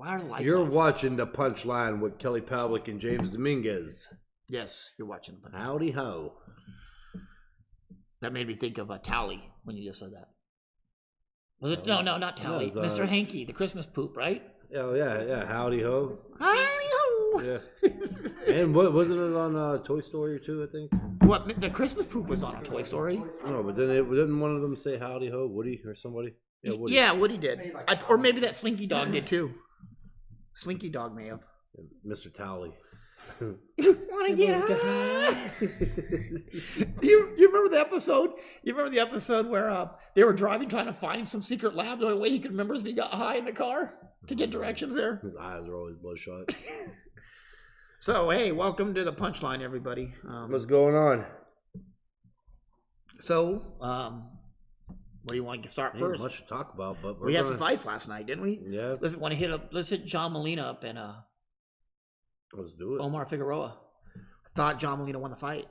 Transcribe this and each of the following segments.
Why are the lights You're off? watching the Punchline with Kelly Pavlik and James Dominguez. Yes, you're watching the Punchline. Howdy ho. That made me think of Tally when you just said that. Was it? No, not Tally. No, it was, Mr. Hanky, the Christmas poop, right? Oh yeah. Howdy ho. Howdy ho. Yeah. And what wasn't it on Toy Story 2? I think. What? The Christmas poop was on a Toy Story. No, but didn't one of them say howdy ho? Woody or somebody? Yeah, Woody. Yeah, Woody did. Or maybe that Slinky Dog did too. Slinky Dog may have. Mr. Tally. Want to get high? you remember the episode? You remember the episode where they were driving trying to find some secret lab? The only way he could remember is if he got high in the car to get directions there. His eyes are always bloodshot. So hey, welcome to the Punchline, everybody. What's going on? So, what do you want to start first? Much to talk about, but we had some fights last night, didn't we? Yeah. Let's hit John Molina up and let's do it. Omar Figueroa. I thought John Molina won the fight.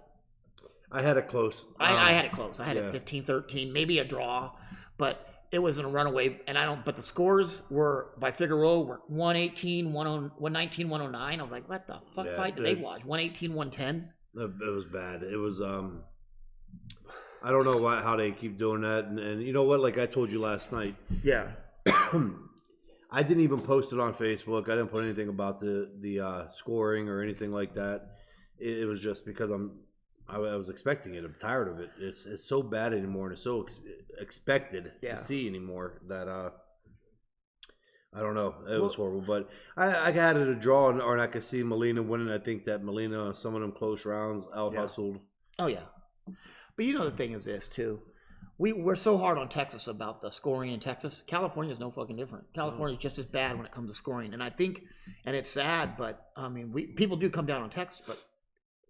I had it close. I had it close. I had it 15-13, maybe a draw, but it was in a runaway. And but the scores were by Figueroa were 118, 119, 109. I was like, what the fuck fight did they watch? 118, 110. It was bad. It was I don't know how they keep doing that, and you know what? Like I told you last night. Yeah. I didn't even post it on Facebook. I didn't put anything about the scoring or anything like that. It was just because I was expecting it. I'm tired of it. It's so bad anymore, and it's so expected to see anymore that I don't know. It was horrible, but I had it a draw, or I could see Molina winning. I think that Molina, some of them close rounds, out hustled. Oh yeah. But you know the thing is this too. We're so hard on Texas about the scoring in Texas. California is no fucking different. California is just as bad when it comes to scoring. And I think, and it's sad, but I mean, people do come down on Texas, but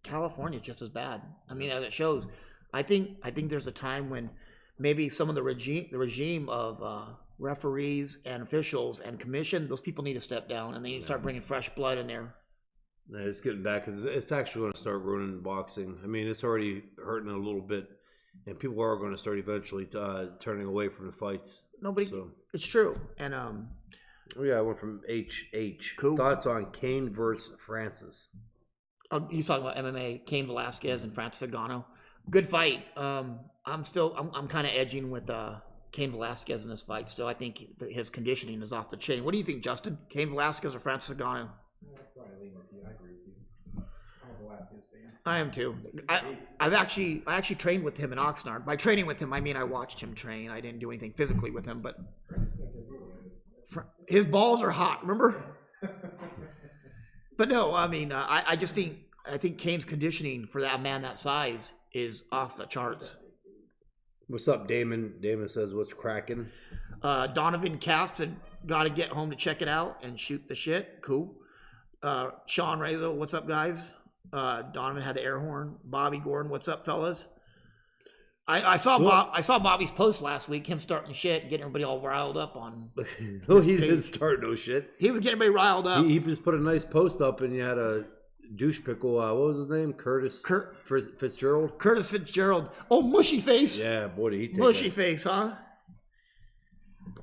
California is just as bad. I mean, as it shows, I think there's a time when maybe some of the regime of referees and officials and commission, those people need to step down and they need to start bringing fresh blood in there. Yeah, it's getting back because it's actually going to start ruining boxing. I mean, it's already hurting a little bit, and people are going to start eventually turning away from the fights. It's true. And I went from H. Cool. Thoughts on Kane versus Francis? He's talking about MMA. Cain Velasquez and Francis Ngannou. Good fight. I'm kind of edging with Cain Velasquez in this fight. Still, I think his conditioning is off the chain. What do you think, Justin? Cain Velasquez or Francis Ngannou? I agree with you. I'm a Velasquez fan. I am too. I actually trained with him in Oxnard. By training with him, I mean I watched him train. I didn't do anything physically with him, but his balls are hot. Remember? But no, I mean I think Cain's conditioning for that man that size is off the charts. What's up, Damon? Damon says, "What's cracking?" Donovan Casp had got to get home to check it out and shoot the shit. Cool. Sean Razo, what's up, guys? Donovan had the air horn. Bobby Gordon, what's up, fellas? I saw Bobby's post last week, him starting shit, getting everybody all riled up on. No, he didn't start no shit. He was getting everybody riled up. He just put a nice post up, and you had a douche pickle. What was his name? Fitzgerald. Curtis Fitzgerald. Oh, mushy face. Yeah, boy, did he take mushy face, huh?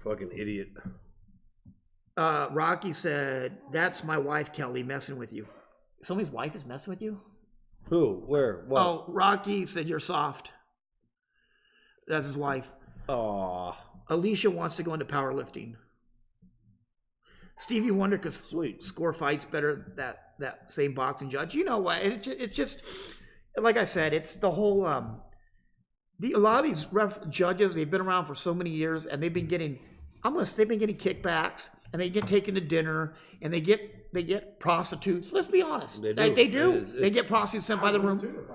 Fucking idiot. Rocky said, "That's my wife, Kelly, messing with you." Somebody's wife is messing with you? Who? Where? What? Oh, Rocky said you're soft. That's his wife. Aw. Alicia wants to go into powerlifting. Stevie Wonder could score fights better than that same boxing judge. You know what? It's just like I said. It's the whole. A lot of these judges, they've been around for so many years, and they've been getting. They've been getting kickbacks, and they get taken to dinner, and they get prostitutes. Let's be honest. They do. They get prostitutes sent by the room.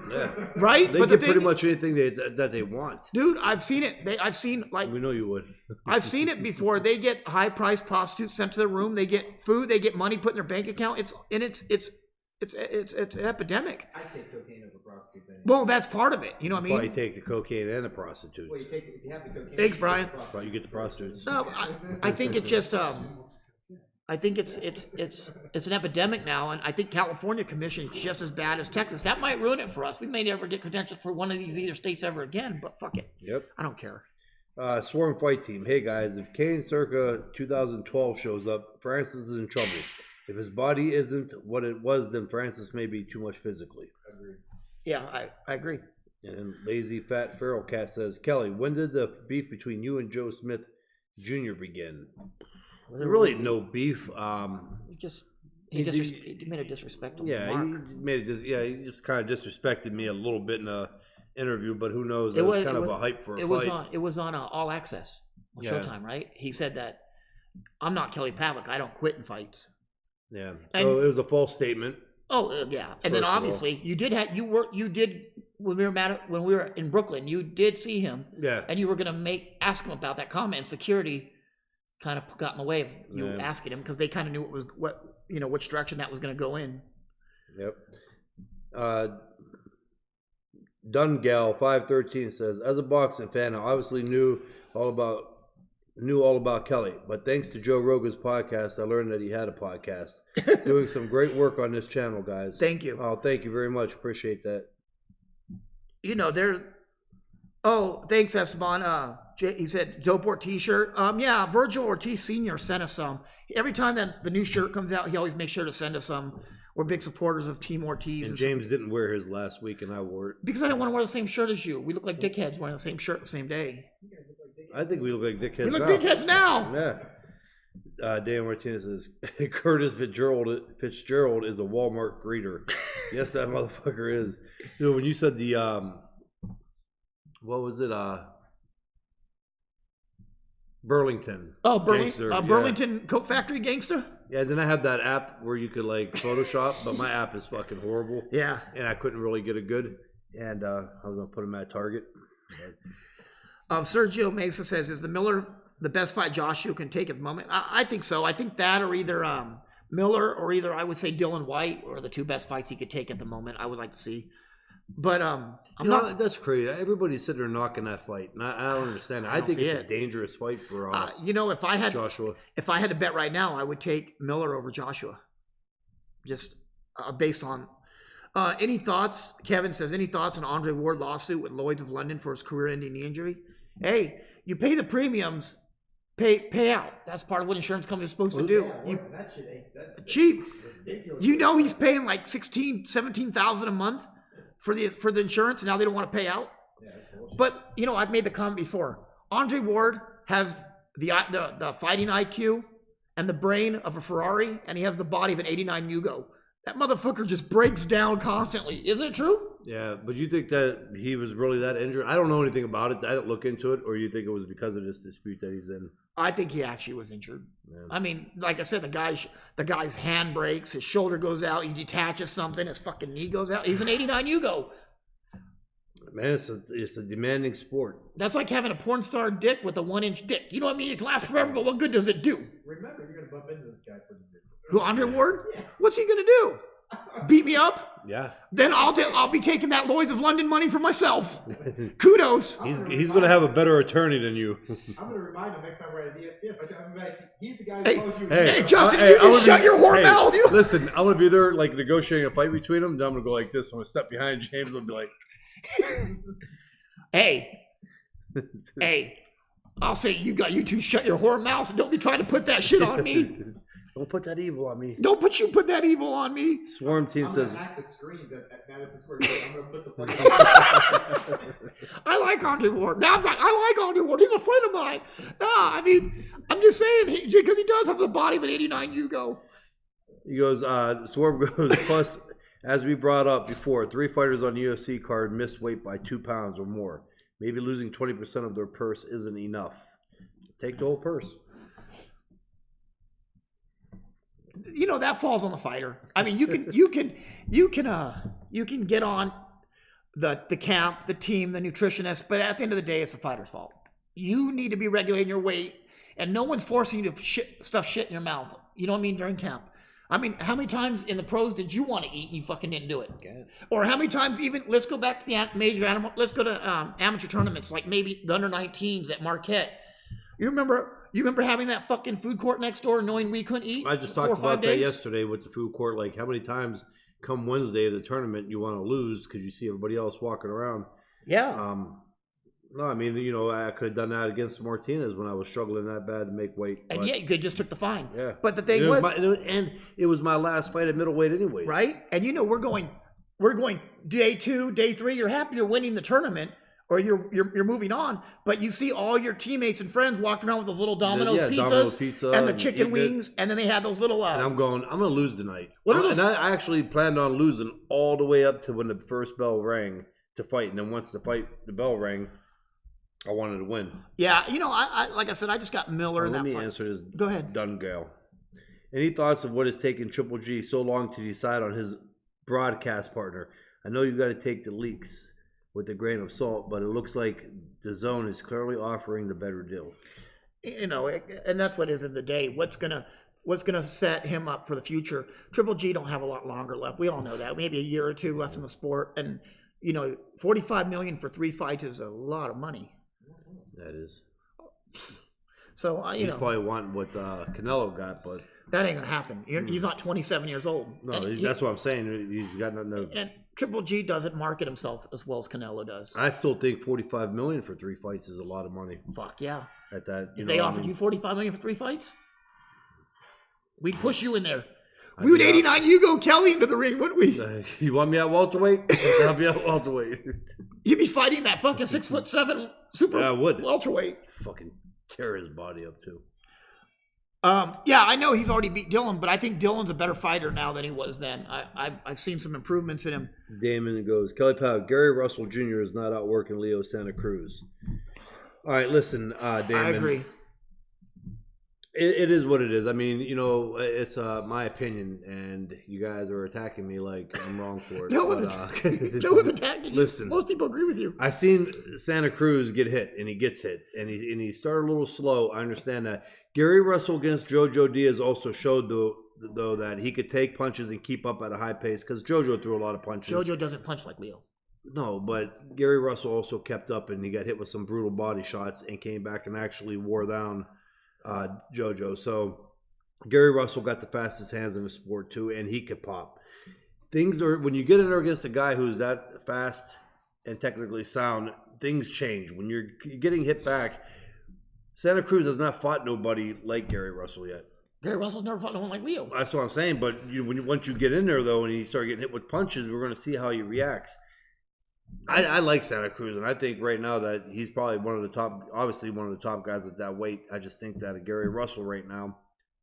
Yeah. Right? They get pretty much anything that they want. Dude, I've seen it. We know you would. I've seen it before. They get high-priced prostitutes sent to their room. They get food. They get money put in their bank account. It's an epidemic. I take cocaine over prostitutes. Anyway. Well, that's part of it. You know what I mean? Well, you take the cocaine and the prostitutes. Well, if you have the cocaine. Thanks, Brian. Right, you get the prostitutes. No, I think it just. I think it's an epidemic now, and I think California Commission is just as bad as Texas. That might ruin it for us. We may never get credentials for one of these either states ever again, but fuck it. Yep. I don't care. Swarm Fight Team. Hey guys, if Kane circa 2012 shows up, Francis is in trouble. If his body isn't what it was, then Francis may be too much physically. Agreed. Yeah, I agree. And Lazy Fat Feral Cat says, Kelly, when did the beef between you and Joe Smith Jr. begin? There's really no beef. He made a disrespectful remark. He just kind of disrespected me a little bit in a interview, but who knows? It was kind of a hype for a fight. It was on All Access on Showtime, right? He said that I'm not Kelly Pavlik. I don't quit in fights. Yeah. So it was a false statement. Oh yeah, and then obviously you did when we were in Brooklyn, you did see him. Yeah. And you were gonna ask him about that comment. And security kind of got in the way of you asking him because they kind of knew which direction that was gonna go in. Yep. Dungal 513 says, as a boxing fan, I obviously knew all about Kelly, but thanks to Joe Rogan's podcast, I learned that he had a podcast. Doing some great work on this channel, guys. Thank you. Oh, thank you very much. Appreciate that. Thanks, Esteban. He said Dope Ortiz shirt. Yeah, Virgil Ortiz Sr. sent us some. Every time that the new shirt comes out, he always makes sure to send us some. We're big supporters of Team Ortiz. And James didn't wear his last week, and I wore it. Because I didn't want to wear the same shirt as you. We look like dickheads wearing the same shirt the same day. I think we look like dickheads now. We look dickheads now. Yeah. Dan Martinez says, Curtis Fitzgerald is a Walmart greeter. Yes, that motherfucker is. When you said the, what was it? Burlington. Oh, Burlington Coat Factory gangster? Yeah, then I have that app where you could Photoshop, but my app is fucking horrible. Yeah. And I couldn't really get it good. And I was going to put him at Target. Sergio Mesa says, is the Miller the best fight Joshua can take at the moment? I think so. I think that or either Miller or either I would say Dylan White are the two best fights he could take at the moment. I would like to see. But that's crazy. Everybody's sitting there knocking that fight. And I don't understand it. I think it's a dangerous fight for Joshua. If I had to bet right now, I would take Miller over Joshua. Just based on any thoughts? Kevin says, any thoughts on Andre Ward lawsuit with Lloyd's of London for his career-ending knee injury? Hey, you pay the premiums, pay out. That's part of what insurance companies are supposed to do. That shit ain't cheap. ridiculous. He's paying like $17,000 a month for the insurance, and now they don't want to pay out. Yeah, that's but I've made the comment before. Andre Ward has the fighting IQ and the brain of a Ferrari, and he has the body of an '89 Yugo. That motherfucker just breaks down constantly. Isn't it true? Yeah, but you think that he was really that injured? I don't know anything about it. I didn't look into it. Or you think it was because of this dispute that he's in? I think he actually was injured. Yeah. I mean, like I said, the guy's hand breaks, his shoulder goes out, he detaches something, his fucking knee goes out. He's an '89 Yugo. Man, it's a demanding sport. That's like having a porn star dick with a 1-inch dick. You know what I mean? It can last forever, but what good does it do? Remember, you're gonna bump into this guy for this. Who, Andre Ward? Yeah. What's he gonna do? Beat me up? Yeah. Then I'll be taking that Lloyd's of London money for myself. Kudos. He's gonna have a better attorney than you. I'm gonna remind him next time we're at ESPN. I'm like, he's the guy who told you. Hey, Justin, you just shut your whore mouth. Listen, I'm gonna be there negotiating a fight between them. Then I'm gonna go like this. I'm gonna step behind James and be like, hey, I'll say you two shut your whore mouths and don't be trying to put that shit on me. Don't put that evil on me. Don't put that evil on me. Swarm team says. I'm gonna hack the screens at Madison Square Garden. I'm gonna put the. I like Andre Ward. Now I like Andre Ward. He's a friend of mine. No, I mean, I'm just saying because he does have the body of an '89 Yugo. He goes. Swarm goes. Plus, as we brought up before, 3 fighters on the UFC card missed weight by 2 pounds or more. Maybe losing 20% of their purse isn't enough. Take the whole purse. That falls on the fighter. I mean, you can get on the camp, the team, the nutritionist, but at the end of the day, it's the fighter's fault. You need to be regulating your weight, and no one's forcing you to stuff shit in your mouth. You know what I mean? During camp. I mean, how many times in the pros did you want to eat and you fucking didn't do it? Okay. Or how many times even, let's go back to the major animal, let's go to amateur tournaments, like maybe the under-19s at Marquette. You remember having that fucking food court next door knowing we couldn't eat? I just talked about that yesterday with the food court. Like, how many times come Wednesday of the tournament you want to lose because you see everybody else walking around? Yeah. No, I mean, I could have done that against Martinez when I was struggling that bad to make weight. And yeah, you could just took the fine. Yeah. But the thing and it was my last fight at middleweight anyways. Right? And we're going day 2, day 3, you're happy you're winning the tournament or you're moving on, but you see all your teammates and friends walking around with those little Domino's pizzas Domino's pizza and the chicken wings, and then they had those little and I'm going to lose tonight. What are those? And I actually planned on losing all the way up to when the first bell rang to fight, and then once the bell rang, I wanted to win. Yeah, I like I said, I just got Miller in that fight. Let me answer this. Go ahead. Dungale. Any thoughts of what has taken Triple G so long to decide on his broadcast partner? I know you've got to take the leaks with a grain of salt, but it looks like the Zone is clearly offering the better deal. And that's what is in the day. What's gonna set him up for the future? Triple G don't have a lot longer left. We all know that. Maybe a year or two left in the sport, and $45 million for 3 fights is a lot of money. That is. So he's probably wanting what Canelo got, but that ain't gonna happen. He's not 27 years old. No, that's what I'm saying. He's got nothing to. And Triple G doesn't market himself as well as Canelo does. I still think $45 million for 3 fights is a lot of money. Fuck yeah! At that, if they offered you $45 million for 3 fights, we'd push you in there. We would 89 Hugo Kelly into the ring, wouldn't we? You want me at welterweight? I'll be at welterweight. You'd be fighting that fucking 6'7" super welterweight. Fucking tear his body up too. Yeah, I know he's already beat Dylan, but I think Dylan's a better fighter now than he was then. I've seen some improvements in him. Damon goes, Kelly Powell, Gary Russell Jr. is not outworking Leo Santa Cruz. All right, listen, Damon. I agree. It is what it is. I mean, it's my opinion, and you guys are attacking me like I'm wrong for it. No one's attacking you. Listen, most people agree with you. I seen Santa Cruz get hit, and he gets hit, and he started a little slow. I understand that. Gary Russell against Jojo Diaz also showed though that he could take punches and keep up at a high pace because Jojo threw a lot of punches. Jojo doesn't punch like Leo. No, but Gary Russell also kept up, and he got hit with some brutal body shots and came back and actually wore down Jojo. So Gary Russell got the fastest hands in the sport too, and he could pop. Things are, when you get in there against a guy who's that fast and technically sound, things change. When you're getting hit back, Santa Cruz has not fought nobody like Gary Russell yet. Gary Russell's never fought no one like Leo. That's what I'm saying. But once you get in there though, and you start getting hit with punches, we're going to see how he reacts. I like Santa Cruz, and I think right now that he's probably one of the top guys at that weight. I just think that Gary Russell right now,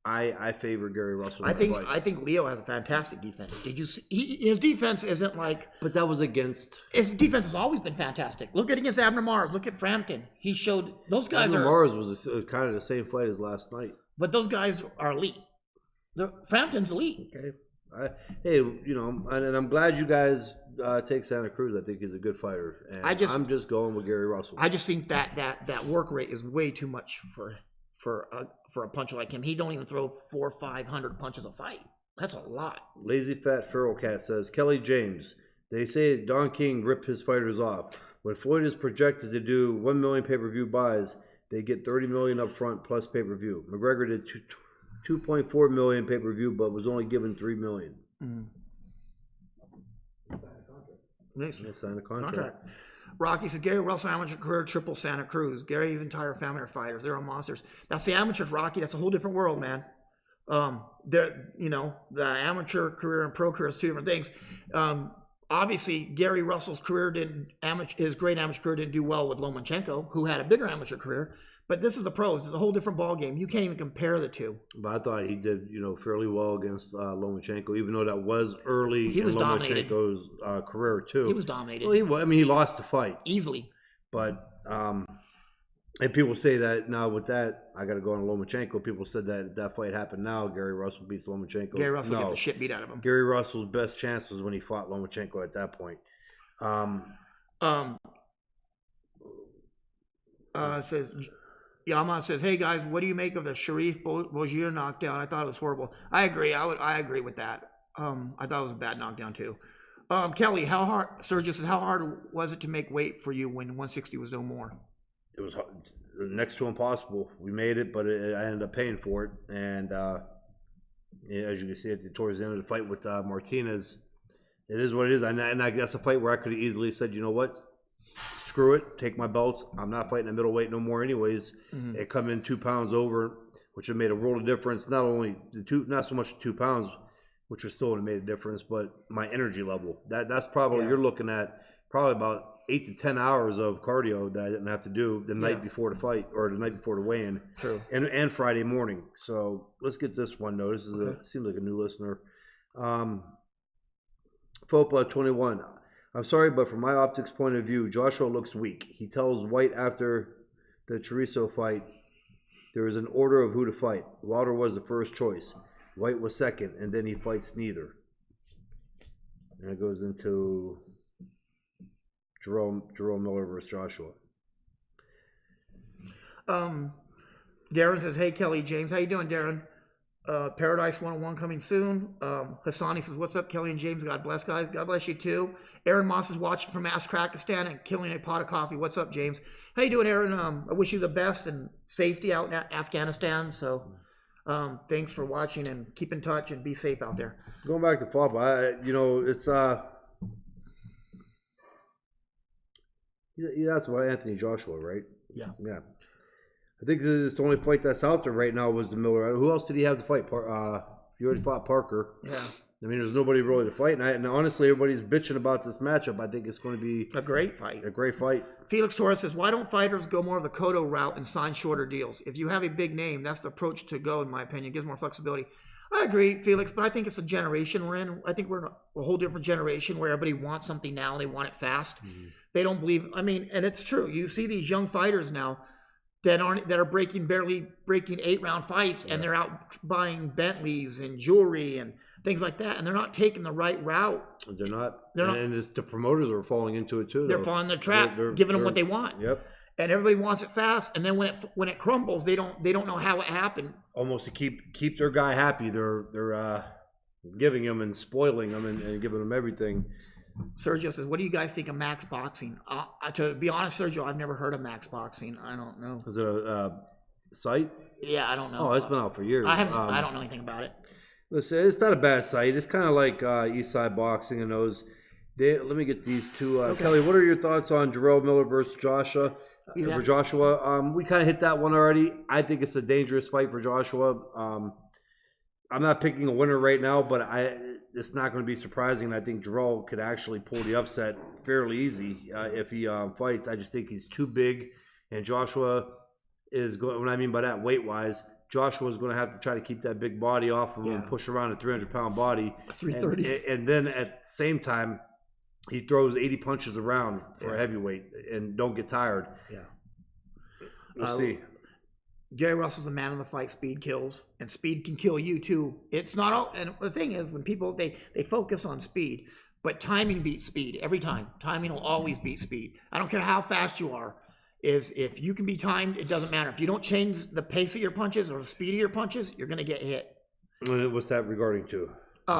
I favor Gary Russell. I think Leo has a fantastic defense. Did you see? His defense isn't like. But that was against. His defense has always been fantastic. Look at against Abner Mars. Look at Frampton. He showed those guys Abner Mars was kind of the same fight as last night. But those guys are elite. Frampton's elite. Okay. Hey, and I'm glad you guys take Santa Cruz. I think he's a good fighter. And I'm just going with Gary Russell. I just think that work rate is way too much for a puncher like him. He don't even throw 400 or 500 punches a fight. That's a lot. Lazy Fat Feral Cat says, Kelly James, they say Don King ripped his fighters off. When Floyd is projected to do 1 million pay-per-view buys, they get 30 million up front plus pay-per-view. McGregor did 2.4 million pay-per-view, but was only given 3 million. Signed a contract. Rocky said, Gary Russell amateur career triple Santa Cruz. Gary's entire family are fighters. They're all monsters. That's the amateurs, Rocky. That's a whole different world, man. The amateur career and pro career is two different things. Obviously, Gary Russell's career his great amateur career didn't do well with Lomachenko, who had a bigger amateur career. But this is the pros. It's a whole different ball game. You can't even compare the two. But I thought he did, fairly well against Lomachenko, even though that was early in Lomachenko's career too. He was dominated. Well, he lost the fight easily. But and people say that now with that, I got to go on Lomachenko. People said that if that fight happened now, Gary Russell beats Lomachenko. Gary Russell get the shit beat out of him. Gary Russell's best chance was when he fought Lomachenko at that point. Says. Yaman says, "Hey guys, what do you make of the Sharif Bogier knockdown? I thought it was horrible." I agree. I agree with that. I thought it was a bad knockdown too. Kelly, Sergio says, how hard was it to make weight for you when 160 was no more? It was hard, next to impossible. We made it, but I ended up paying for it. And as you can see, towards the end of the fight with Martinez, it is what it is. And I guess a fight where I could have easily said, you know what? screw it, take my belts. I'm not fighting a middleweight no more anyways. It come in 2 pounds over, which have made a world of difference. Not only not so much 2 pounds, which was still made a difference, but my energy level. That's probably, you're looking at probably about 8 to 10 hours of cardio that I didn't have to do the night before the fight or the night before the weigh-in. True. And Friday morning. So let's get this one though. This is seems like a new listener. Fopa 21. I'm sorry, but from my optics point of view, Joshua looks weak. He tells White after the Chorizo fight, there is an order of who to fight. Wilder was the first choice. White was second, and then he fights neither. And it goes into Jerome Miller versus Joshua. Darren says, hey, Kelly, James. How you doing, Darren? Paradise 101 coming soon. Hassani says, what's up, Kelly and James? God bless, guys. God bless you, too. Aaron Moss is watching from Pakistan and killing a pot of coffee. What's up, James? How you doing, Aaron? I wish you the best and safety out in Afghanistan. So thanks for watching, and keep in touch and be safe out there. Going back to FOPA, it's that's why Anthony Joshua, right? Yeah. I think this is the only fight that's out there right now was the Miller. Who else did he have to fight? He already fought Parker. Yeah. I mean, there's nobody really to fight. And honestly, everybody's bitching about this matchup. I think it's going to be a great fight. Felix Torres says, why don't fighters go more of the Cotto route and sign shorter deals? If you have a big name, that's the approach to go, in my opinion. It gives more flexibility. I agree, Felix, but I think it's a generation we're in. I think we're in a whole different generation where everybody wants something now. They want it fast. They don't believe. I mean, and it's true. You see these young fighters now that are barely breaking 8-round fights, and they're out buying Bentleys and jewelry and things like that, and they're not taking the right route. They're not. And it's the promoters are falling into it too. They're falling in the trap, giving them what they want. Yep. And everybody wants it fast, and then when it crumbles, they don't know how it happened. Almost to keep their guy happy, they're giving him and spoiling him and giving him everything. Sergio says, what do you guys think of Max Boxing? To be honest, Sergio, I've never heard of Max Boxing. I don't know. Is it a site? Yeah, I don't know. Oh, it's been out for years. I don't know anything about it. Listen, it's not a bad site. It's kind of like Eastside Boxing and those. Let me get these two. Kelly, what are your thoughts on Jerome Miller versus Joshua? For Joshua, we kind of hit that one already. I think it's a dangerous fight for Joshua. I'm not picking a winner right now, but it's not going to be surprising. I think Jerome could actually pull the upset fairly easy if he fights. I just think he's too big, and Joshua is going. What I mean by that, weight-wise, Joshua is going to have to try to keep that big body off of him and push around a 300-pound body. 330. And then at the same time, he throws 80 punches around for a heavyweight and don't get tired. Yeah. We'll see. Gary Russell's the man in the fight. Speed kills, and speed can kill you too. It's not all. And the thing is, when people they focus on speed, but timing beats speed every time. Timing will always beat speed. I don't care how fast you are. If you can be timed, it doesn't matter. If you don't change the pace of your punches or the speed of your punches, you're going to get hit. What's that regarding to?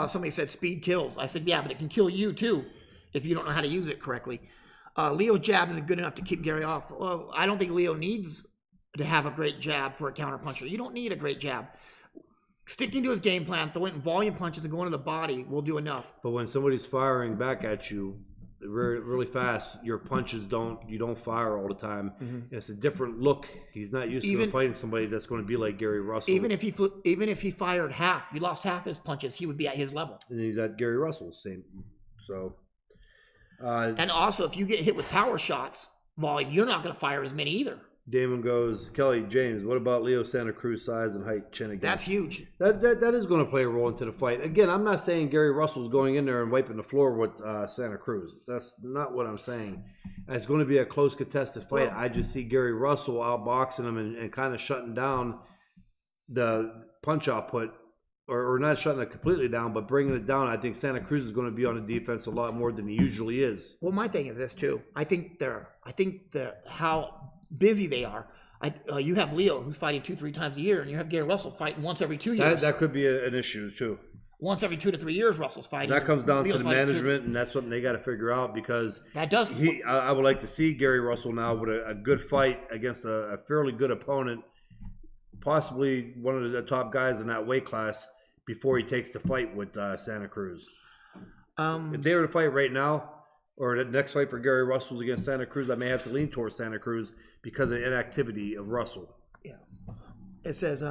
Somebody said speed kills. I said, yeah, but it can kill you too if you don't know how to use it correctly. Leo's jab isn't good enough to keep Gary off. Well, I don't think Leo needs to have a great jab for a counterpuncher. You don't need a great jab. Sticking to his game plan, throwing volume punches and going to the body will do enough. But when somebody's firing back at you really, really fast, your punches you don't fire all the time. It's a different look. He's not used to fighting somebody that's going to be like Gary Russell. Even if he fired half, he lost half his punches, he would be at his level. And he's at Gary Russell's same. So. And also, if you get hit with power shots, volume, you're not going to fire as many either. Damon goes, Kelly, James, what about Leo Santa Cruz size and height, chin again? That's huge. That is going to play a role into the fight. Again, I'm not saying Gary Russell's going in there and wiping the floor with Santa Cruz. That's not what I'm saying. It's going to be a close contested fight. I just see Gary Russell outboxing him and kind of shutting down the punch output, or not shutting it completely down, but bringing it down. I think Santa Cruz is going to be on the defense a lot more than he usually is. Well, my thing is this too. I think how busy they are. You have Leo who's fighting 2-3 times a year, and you have Gary Russell fighting once every 2 years. That could be an issue too. Once every 2 to 3 years, Russell's fighting. That comes down to the management, and that's something they got to figure out because that does. I would like to see Gary Russell now with a good fight against a fairly good opponent, possibly one of the top guys in that weight class before he takes the fight with Santa Cruz. If they were to fight right now, or the next fight for Gary Russell's against Santa Cruz, I may have to lean towards Santa Cruz because of the inactivity of Russell. Yeah. It says,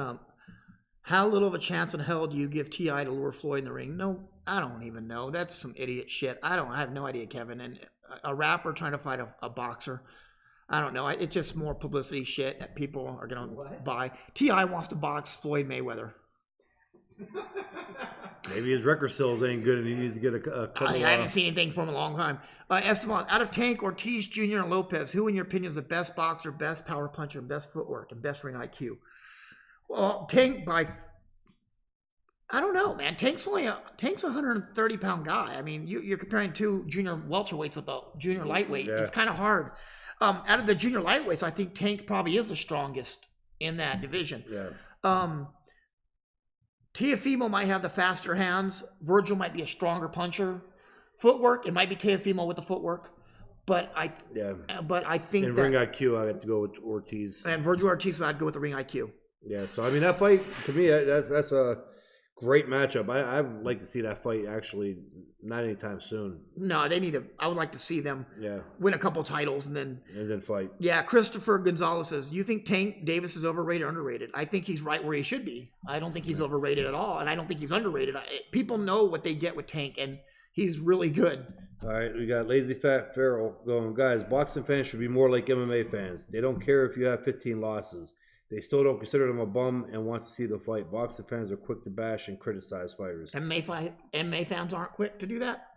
how little of a chance in hell do you give T.I. to lure Floyd in the ring? No, I don't even know. That's some idiot shit. I have no idea, Kevin. And a rapper trying to fight a boxer, I don't know. It's just more publicity shit that people are going to buy. T.I. wants to box Floyd Mayweather. Maybe his record sales ain't good and he needs to get a couple. I haven't seen anything from him in a long time. Esteban, out of Tank, Ortiz Jr., and Lopez, who in your opinion is the best boxer, best power puncher, best footwork, and best ring IQ? Well, Tank I don't know, man. Tank's a 130-pound guy. I mean, you're comparing two junior welterweights with a junior lightweight. Yeah. It's kind of hard. Out of the junior lightweights, I think Tank probably is the strongest in that division. Yeah. Teofimo might have the faster hands. Virgil might be a stronger puncher. Footwork, it might be Teofimo with the footwork. But I think in ring IQ, I have to go with Ortiz. And Virgil Ortiz, I'd go with the ring IQ. Yeah, so I mean that fight to me that's a great matchup. I'd like to see that fight actually not anytime soon. No, they need to. I would like to see them win a couple titles and then fight. Yeah, Christopher Gonzalez says, you think Tank Davis is overrated or underrated? I think he's right where he should be. I don't think he's overrated at all, and I don't think he's underrated. People know what they get with Tank, and he's really good. All right, we got Lazy Fat Farrell going, guys, boxing fans should be more like MMA fans. They don't care if you have 15 losses. They still don't consider them a bum and want to see the fight. Boxing fans are quick to bash and criticize fighters. MMA fans aren't quick to do that?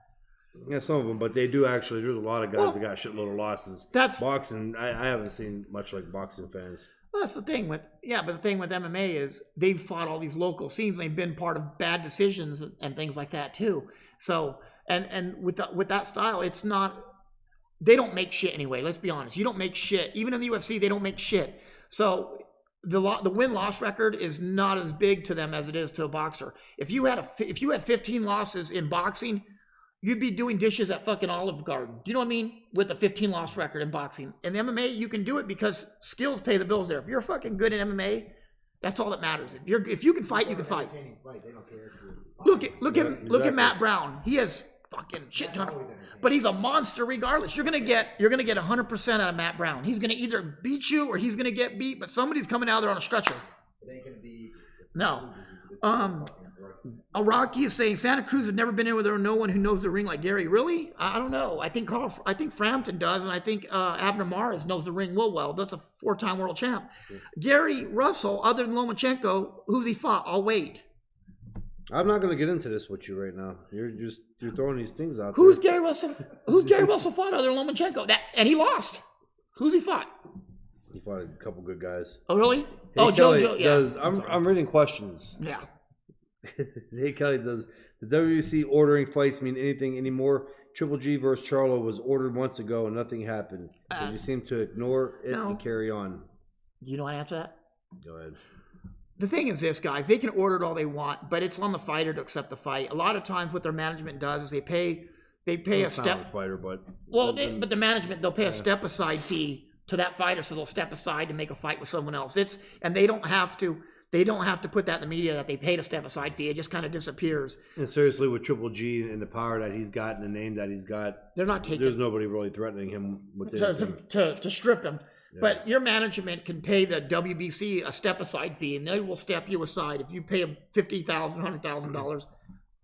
Yeah, some of them, but they do actually. There's a lot of guys that got shitload of losses. That's boxing. I haven't seen much like boxing fans. Well, that's the thing with but the thing with MMA is they've fought all these local scenes. They've been part of bad decisions and things like that too. So and with that style, it's not. They don't make shit anyway. Let's be honest. You don't make shit. Even in the UFC, they don't make shit. So the win-loss record is not as big to them as it is to a boxer. If you had 15 losses in boxing, you'd be doing dishes at fucking Olive Garden. Do you know what I mean? With a 15-loss record in boxing. In MMA, you can do it because skills pay the bills there. If you're fucking good in MMA, that's all that matters. If you can fight, you can fight. Look at Matt Brown. He has fucking shit ton of, but he's a monster regardless. You're gonna get 100% out of Matt Brown. He's gonna either beat you or he's gonna get beat, but somebody's coming out there on a stretcher. It ain't gonna be easy. No. Rocky is saying Santa Cruz has never been in with no one who knows the ring like Gary. Really? I don't know. I think Frampton does, and I think Abner Mares knows the ring well. That's a 4-time world champ. Yeah. Gary Russell, other than Lomachenko, who's he fought? I'll wait. I'm not going to get into this with you right now. You're throwing these things out. Who's Gary Russell? Who's Gary Russell fought other than Lomachenko? And he lost. Who's he fought? He fought a couple good guys. Oh really? Hey, Kelly, Joe. Yeah. I'm reading questions. Yeah. Hey Kelly, does the WC ordering fights mean anything anymore? Triple G versus Charlo was ordered months ago and nothing happened. You seem to ignore it and carry on. Do you know how to answer that? Go ahead. The thing is this, guys, they can order it all they want, but it's on the fighter to accept the fight. A lot of times what their management does is they pay a step fighter, but but the management, they'll pay a step aside fee to that fighter, so they'll step aside to make a fight with someone else. And they don't have to put that in the media that they paid a step aside fee. It just kind of disappears. And seriously, with Triple G and the power that he's got and the name that he's got, they're not taking. There's nobody really threatening him with to strip him. Yeah. But your management can pay the WBC a step aside fee, and they will step you aside if you pay them $50,000, $100,000,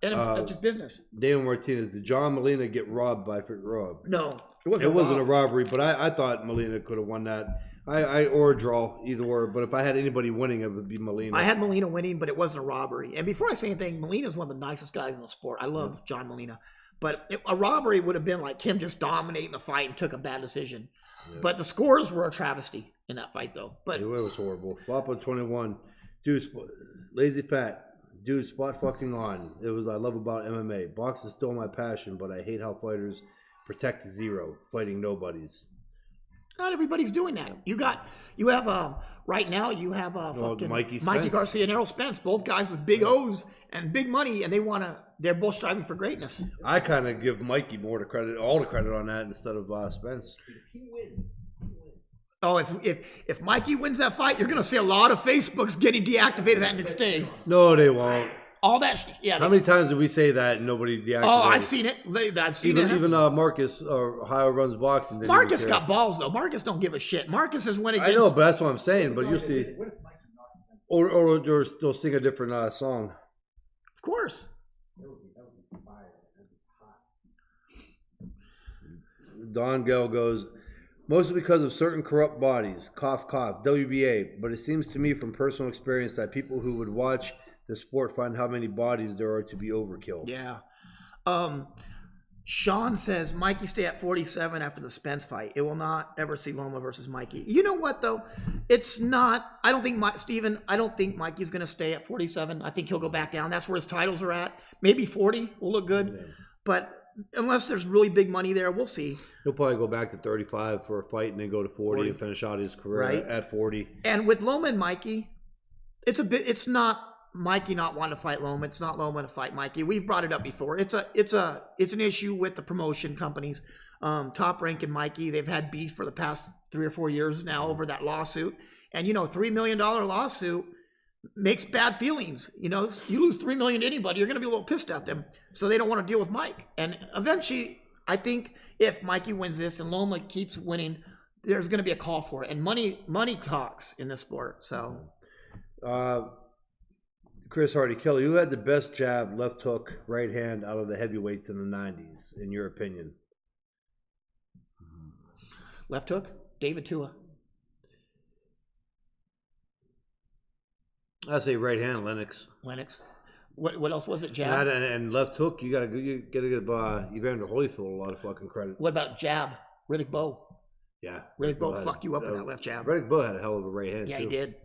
and it's just business. David Martinez, did John Molina get robbed by Rob? No, it wasn't a robbery, but I thought Molina could have won that. Or a draw, either or. But if I had anybody winning, it would be Molina. I had Molina winning, but it wasn't a robbery. And before I say anything, Molina's one of the nicest guys in the sport. I love John Molina. But a robbery would have been like him just dominating the fight and took a bad decision. Yeah. But the scores were a travesty in that fight, though. But it was horrible. Floppo 21, dude, lazy fat, dude, spot fucking on. It was I love about MMA. Boxing is still my passion, but I hate how fighters protect zero, fighting nobodies. Not everybody's doing that. You have right now you have fucking Mikey Garcia and Errol Spence, both guys with big O's and big money, and they're both striving for greatness. I kind of give Mikey all the credit on that instead of Spence. He wins. Oh, if Mikey wins that fight, you're gonna see a lot of Facebooks getting deactivated that next day. No, they won't. All that. Yeah. How many times did we say that and nobody deactivated? Oh, I've seen it. I've seen it. Even Marcus Ohio runs boxing. Marcus got balls though. Marcus don't give a shit. Marcus has went against. I know, but that's what I'm saying. But you'll see. What if Mikey knocks Spence? Or they'll sing a different song. Of course. That would be fire. That'd be hot. Don Gell goes, mostly because of certain corrupt bodies. Cough, cough. WBA. But it seems to me from personal experience that people who would watch the sport find how many bodies there are to be overkill. Yeah. Sean says Mikey stay at 47 after the Spence fight. It will not ever see Loma versus Mikey. You know what though? It's not. I don't think Steven. I don't think Mikey's going to stay at 47. I think he'll go back down. That's where his titles are at. Maybe 40 will look good, Yeah. but unless there's really big money there, we'll see. He'll probably go back to 35 for a fight and then go to 40 and finish out his career Right. at 40. And with Loma and Mikey, it's not Mikey not wanting to fight Loma. It's not Loma to fight Mikey. We've brought it up before. It's an issue with the promotion companies. Top Rank and Mikey, they've had beef for the past 3 or 4 years now over that lawsuit. And $3 million lawsuit makes bad feelings. You lose $3 million to anybody, you're going to be a little pissed at them. So they don't want to deal with Mike. And eventually, I think if Mikey wins this and Loma keeps winning, there's going to be a call for it. And money talks in this sport. So. Chris Hardy, Kelly, who had the best jab, left hook, right hand out of the heavyweights in the 90s, in your opinion? Left hook, David Tua. I say right hand, Lennox. What else was it? Jab. And left hook, you gotta give Evander Holyfield a lot of fucking credit. What about jab? Riddick Bowe. Yeah, Riddick Bowe fucked you up with that left jab. Riddick Bowe had a hell of a right hand. Yeah, too. he did.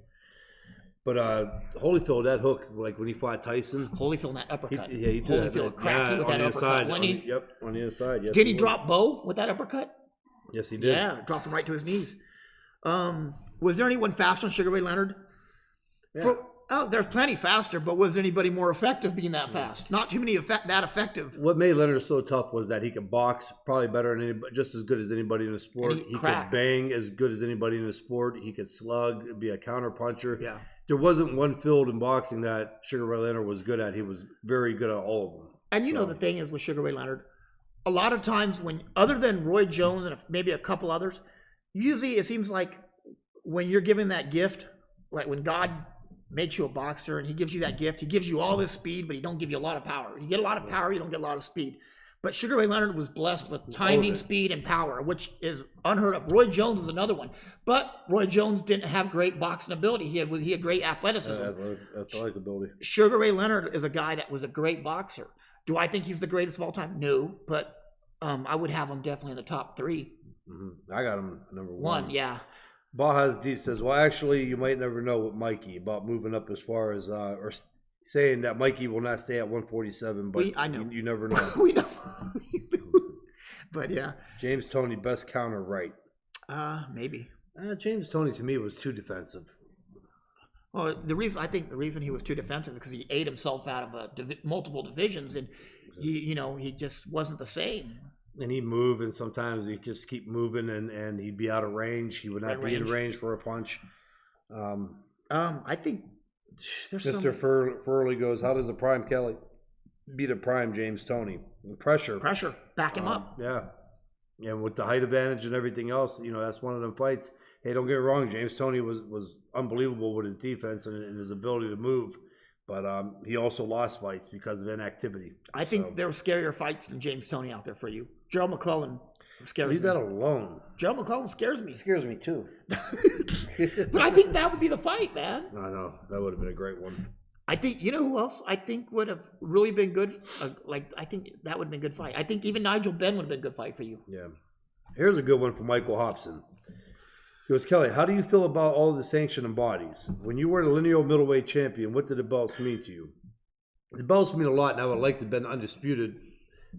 But Holyfield, that hook, like when he fought Tyson. Holyfield, that uppercut. He did. Holyfield cracked him with that uppercut. On the inside. Yes, did he drop Bowe with that uppercut? Yes, he did. Yeah, dropped him right to his knees. Was there anyone faster than Sugar Ray Leonard? Yeah. There's plenty faster, but was anybody more effective being that fast? Not too many that effective. What made Leonard so tough was that he could box probably better than anybody, just as good as anybody in the sport. And he could bang as good as anybody in the sport. He could slug, be a counter puncher. Yeah. There wasn't one field in boxing that Sugar Ray Leonard was good at. He was very good at all of them. And the thing is with Sugar Ray Leonard, a lot of times other than Roy Jones and maybe a couple others, usually it seems like when you're given that gift, like when God makes you a boxer and he gives you that gift, he gives you all this speed, but he don't give you a lot of power. You get a lot of power, you don't get a lot of speed. But Sugar Ray Leonard was blessed with timing, speed, and power, which is unheard of. Roy Jones was another one. But Roy Jones didn't have great boxing ability. He had great athleticism. Athletic ability. Sugar Ray Leonard is a guy that was a great boxer. Do I think he's the greatest of all time? No. But I would have him definitely in the top 3. Mm-hmm. I got him number 1. Yeah. Baja's Deep says, well, actually, you might never know with Mikey about moving up as far as, or saying that Mikey will not stay at 147, but I know. You never know. We know. But yeah. James Toney, best counter right. Maybe. James Toney to me was too defensive. Well, the reason he was too defensive is because he ate himself out of multiple divisions, and he just wasn't the same. And he'd move, and sometimes he'd just keep moving, and he'd be out of range. He would not be in range for a punch. I think there's Mr. Furley goes, how does a prime Kelly beat a prime James Toney? Pressure. Back him up. Yeah. And with the height advantage and everything else, that's one of them fights. Hey, don't get me wrong, James Toney was unbelievable with his defense and his ability to move. But he also lost fights because of inactivity. I think there were scarier fights than James Toney out there for you. Gerald McClellan scares me. Leave that alone. Gerald McClellan scares me. He scares me too. But I think that would be the fight, man. I know. That would have been a great one. I think, who else I think would have really been good? I think that would have been a good fight. I think even Nigel Benn would have been a good fight for you. Yeah. Here's a good one from Michael Hobson. He goes, Kelly, how do you feel about all of the sanctioning bodies? When you were the lineal middleweight champion, what did the belts mean to you? The belts mean a lot, and I would like to have been undisputed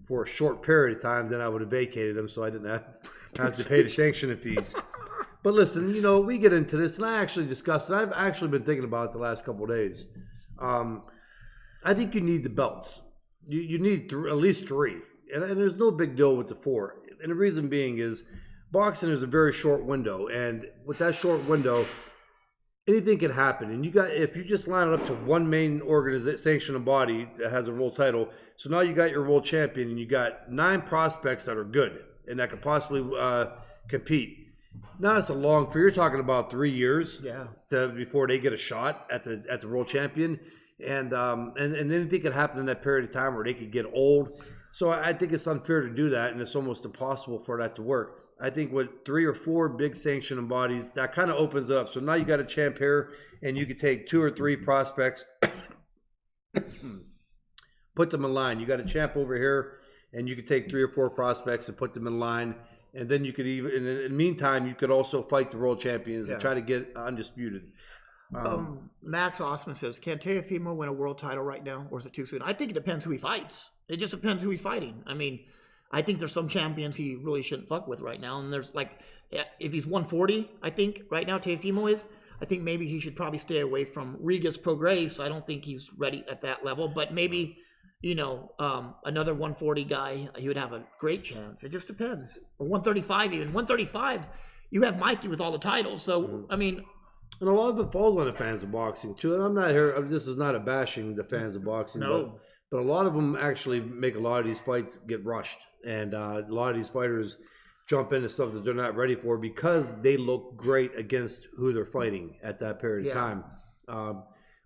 for a short period of time. Then I would have vacated them so I didn't have to pay the sanctioning fees. But listen, we get into this, and I actually discussed it. I've actually been thinking about it the last couple of days. I think you need the belts. You need at least 3. And there's no big deal with the 4. And the reason being is boxing is a very short window. And with that short window, anything can happen. And if you just line it up to one main sanctioning body that has a world title, so now you got your world champion and you got 9 prospects that are good and that could possibly compete. Now it's a long period. You're talking about 3 years before they get a shot at the world champion. And anything could happen in that period of time where they could get old. So I think it's unfair to do that, and it's almost impossible for that to work. I think with 3 or 4 big sanctioning bodies, that kind of opens it up. So now you got a champ here, and you could take 2 or 3 prospects, put them in line. You got a champ over here, and you could take 3 or 4 prospects and put them in line. And then you could even, in the meantime, you could also fight the world champions and try to get undisputed. Max Osman says, can Teofimo win a world title right now, or is it too soon? I think it depends who he fights. It just depends who he's fighting. I mean, I think there's some champions he really shouldn't fuck with right now. And there's like, if he's 140, I think right now Teofimo is, I think maybe he should probably stay away from Regis Prograis. I don't think he's ready at that level, but maybe, another 140 guy, he would have a great chance. It just depends. Or 135 even. 135, you have Mikey with all the titles. So, I mean... And a lot of it falls on the fans of boxing, too. And I'm not here... This is not a bashing the fans of boxing. No. But a lot of them actually make a lot of these fights get rushed. And a lot of these fighters jump into stuff that they're not ready for because they look great against who they're fighting at that period of time.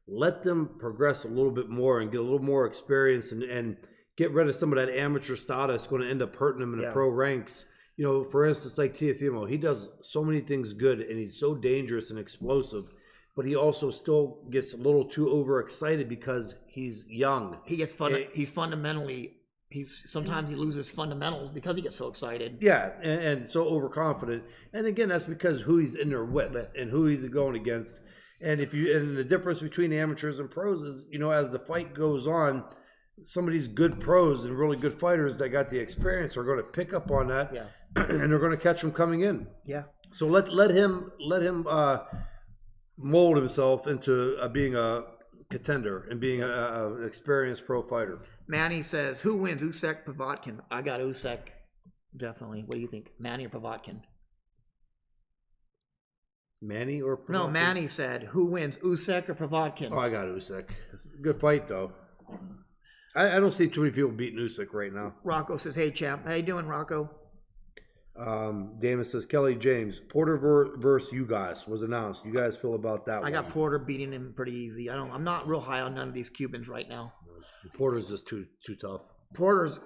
Let them progress a little bit more and get a little more experience and get rid of some of that amateur style that's going to end up hurting them in the pro ranks. For instance, like Teofimo, he does so many things good and he's so dangerous and explosive, but he also still gets a little too overexcited because he's young. He gets sometimes he loses fundamentals because he gets so excited. Yeah, and so overconfident. And again, that's because who he's in there with and who he's going against. And the difference between amateurs and pros is, as the fight goes on, some of these good pros and really good fighters that got the experience are going to pick up on that, and they're going to catch him coming in. Yeah. So let him mold himself into being a contender and being an experienced pro fighter. Manny says, who wins, Usyk, Povetkin? I got Usyk, definitely. What do you think, Manny or Povetkin? Manny or Povetkin? No, Manny said, who wins, Usyk or Povetkin? Oh, I got Usyk. Good fight, though. I don't see too many people beating Usyk right now. Rocco says, hey, champ. How you doing, Rocco? Damon says, Kelly James, Porter versus you guys was announced. You guys feel about that one? I got Porter beating him pretty easy. I'm not real high on none of these Cubans right now. Porter's just too tough. Porter's,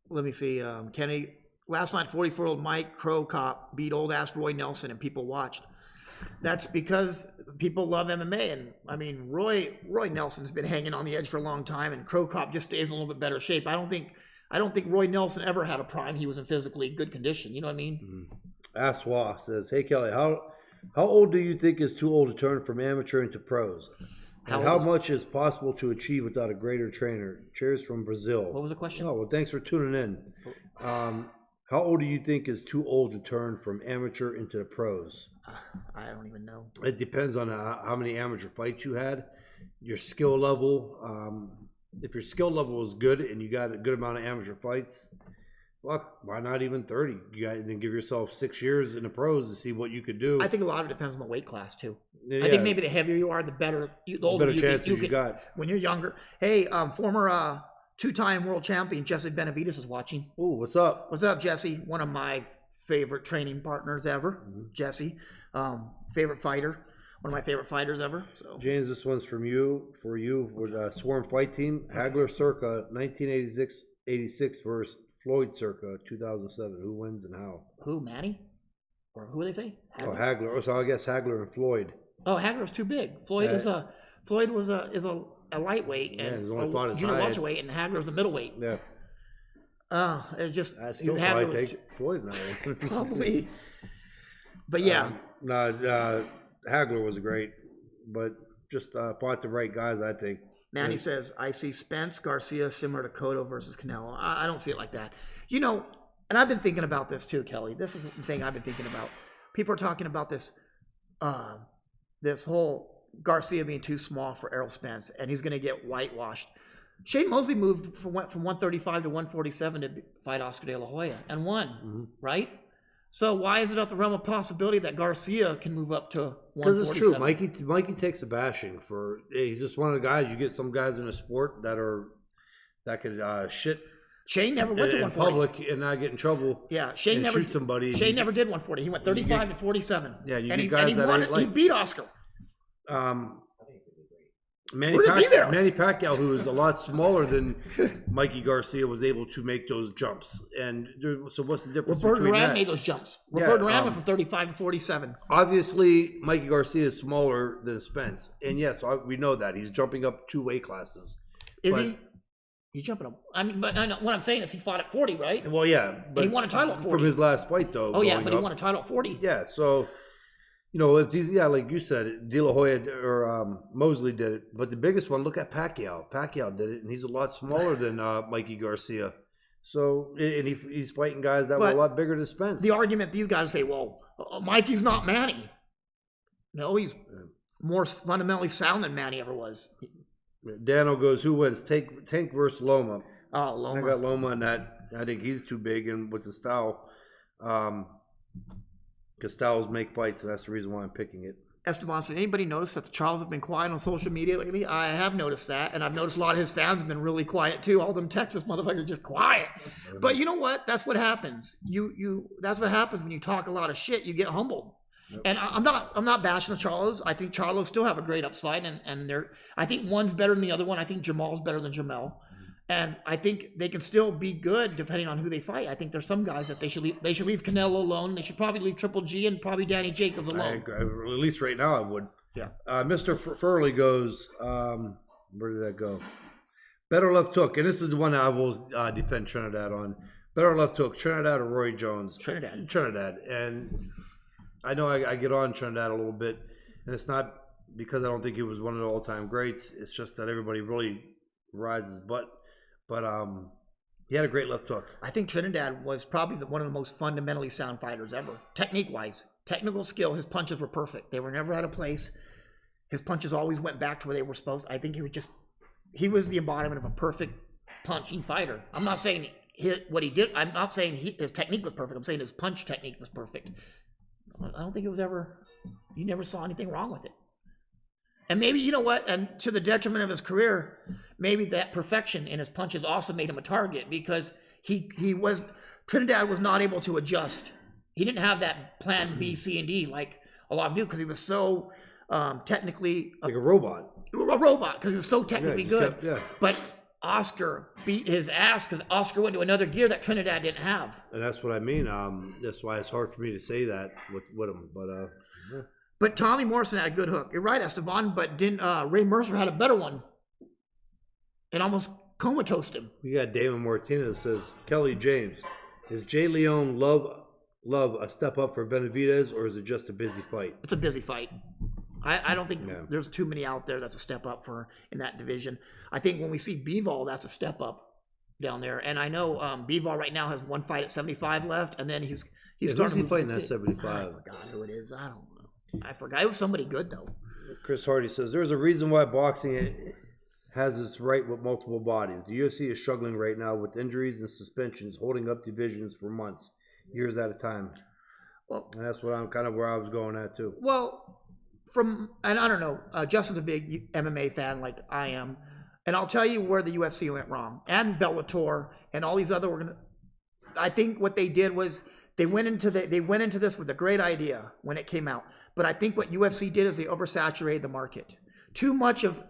let me see. Kenny, last night, 44-year-old Mike Crow Cop beat old-ass Roy Nelson and people watched. That's because people love MMA. And, I mean, Roy Nelson's been hanging on the edge for a long time, and Crow Cop just stays in a little bit better shape. I don't think Roy Nelson ever had a prime. He was in physically good condition. You know what I mean? Aswa says, hey, Kelly, how old do you think is too old to turn from amateur into pros? And how much is possible to achieve without a greater trainer? Cheers from Brazil. What was the question? Oh, well, thanks for tuning in. How old do you think is too old to turn from amateur into the pros? I don't even know. It depends on how many amateur fights you had, your skill level. If your skill level is good and you got a good amount of amateur fights, well, why not even 30? You got to give yourself 6 years in the pros to see what you could do. I think a lot of it depends on the weight class too. Yeah. I think maybe the heavier you are, the older chances you got when you're younger. Hey, former 2-time world champion Jesse Benavidez is watching. Oh, what's up? What's up, Jesse? One of my favorite training partners ever. Jesse, favorite fighter. One of my favorite fighters ever. So James, this one's for you with Swarm Fight Team. Hagler circa 1986 versus Floyd circa 2007. Who wins and how? Who, Manny? Or who do they say? Hagler. Oh, Hagler. So I guess Hagler and Floyd. Oh, Hagler was too big. Floyd is a lightweight and he's only fought as welterweight, and Hagler's a middleweight. Yeah. It's just I still probably take Floyd now. Probably. But yeah. Hagler was great, but just fought the right guys, I think. Manny says, I see Spence, Garcia similar to Cotto versus Canelo. I don't see it like that. And I've been thinking about this too, Kelly. This is the thing I've been thinking about. People are talking about this this whole Garcia being too small for Errol Spence, and he's going to get whitewashed. Shane Mosley moved went from 135 to 147 to fight Oscar De La Hoya and won, right? So why is it out the realm of possibility that Garcia can move up to 147? Because it's true. Mikey takes a bashing for. He's just one of the guys. You get some guys in a sport that could shit. Shane never went to in 140. public and not get in trouble. Yeah, Shane never shoot somebody. Shane never did 140. He went 35 to 47. Yeah, you and get guys that won, ain't like. he beat Oscar. Manny Pacquiao, who is a lot smaller than Mikey Garcia, was able to make those jumps. And so, what's the difference Roberto between Duran that? made those jumps. Roberto Duran went from 35 to 47. Obviously, Mikey Garcia is smaller than Spence, and yes, we know that he's jumping up 2 weight classes. Is he? He's jumping up. I mean, but I know, what I'm saying is he fought at 40, right? Well, yeah, but and he won a title at 40 from his last fight, though. Oh yeah, but he won a title at 40. Yeah, so. You know, if these, like you said, De La Hoya or Mosley did it. But the biggest one, look at Pacquiao. Pacquiao did it, and he's a lot smaller than Mikey Garcia. So, and he's fighting guys that were a lot bigger than Spence. The argument these guys say, well, Mikey's not Manny. No, he's more fundamentally sound than Manny ever was. Dano goes, who wins? Tank versus Loma. Oh, Loma. I got Loma in that. I think he's too big, and with the style. Because styles make fights, and that's the reason why I'm picking it. Esteban said, anybody notice that the Charles have been quiet on social media lately? I have noticed that, and I've noticed a lot of his fans have been really quiet too. All them Texas motherfuckers just quiet. But you know what? That's what happens. That's what happens when you talk a lot of shit. You get humbled. Yep. And I'm not bashing the Charlos. I think Charlos still have a great upside, and I think one's better than the other one. I think Jamal's better than Jamel. And I think they can still be good depending on who they fight. I think there's some guys that they should leave Canelo alone. They should probably leave Triple G and probably Danny Jacobs alone. At least right now I would. Yeah. Mr. Furley goes, where did that go? Better left hook. And this is the one I will defend Trinidad on. Better left hook, Trinidad or Roy Jones? Trinidad. And I know I get on Trinidad a little bit. And it's not because I don't think he was one of the all-time greats. It's just that everybody really rides his butt. But he had a great left hook. I think Trinidad was probably one of the most fundamentally sound fighters ever. Technique-wise, technical skill, his punches were perfect. They were never out of place. His punches always went back to where they were supposed. I think he was the embodiment of a perfect punching fighter. I'm not saying what he did. I'm not saying his technique was perfect. I'm saying his punch technique was perfect. I don't think it was ever. You never saw anything wrong with it. And maybe, you know what, and to the detriment of his career, maybe that perfection in his punches also made him a target because Trinidad was not able to adjust. He didn't have that plan B, C, and D like a lot of do because he was so technically... Like a robot. Because he was so technically good. Yeah. But Oscar beat his ass because Oscar went to another gear that Trinidad didn't have. And that's what I mean. That's why it's hard for me to say that with him. But yeah. But Tommy Morrison had a good hook. You're right, Esteban, but didn't Ray Mercer had a better one and almost comatose him. You got Damon Martinez says, Kelly James, is Jay Leone love a step up for Benavidez, or is it just a busy fight? It's a busy fight. I don't think there's too many out there that's a step up for in that division. I think when we see Bivol, that's a step up down there. And I know Bivol right now has one fight at 75 left, and then he's starting to fighting at 75. I forgot who it is. I don't know. I forgot. It was somebody good, though. Chris Hardy says, there's a reason why boxing has its right with multiple bodies. The UFC is struggling right now with injuries and suspensions, holding up divisions for months, years at a time. Well, and that's what I'm kind of where I was going at, too. Well, and I don't know, Justin's a big MMA fan like I am, and I'll tell you where the UFC went wrong, and Bellator, and all these other I think what they did was they went into this with a great idea when it came out. But I think what UFC did is they oversaturated the market. Too much of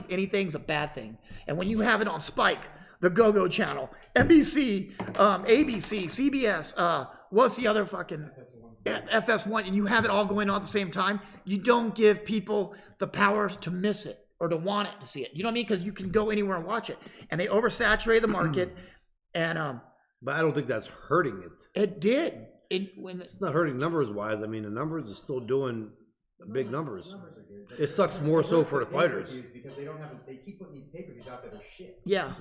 anything's a bad thing. And when you have it on Spike, the Go-Go channel, NBC, ABC, CBS, what's the other fucking FS1, and you have it all going on at the same time, you don't give people the powers to miss it or to want it to see it. You know what I mean? Because you can go anywhere and watch it. And they oversaturated the market. And but I don't think that's hurting it. It did. It's not hurting numbers wise. I mean, the numbers are still doing big numbers. It sucks more so for the fighters because they keep putting these pay-per-views out that are shit. Yeah.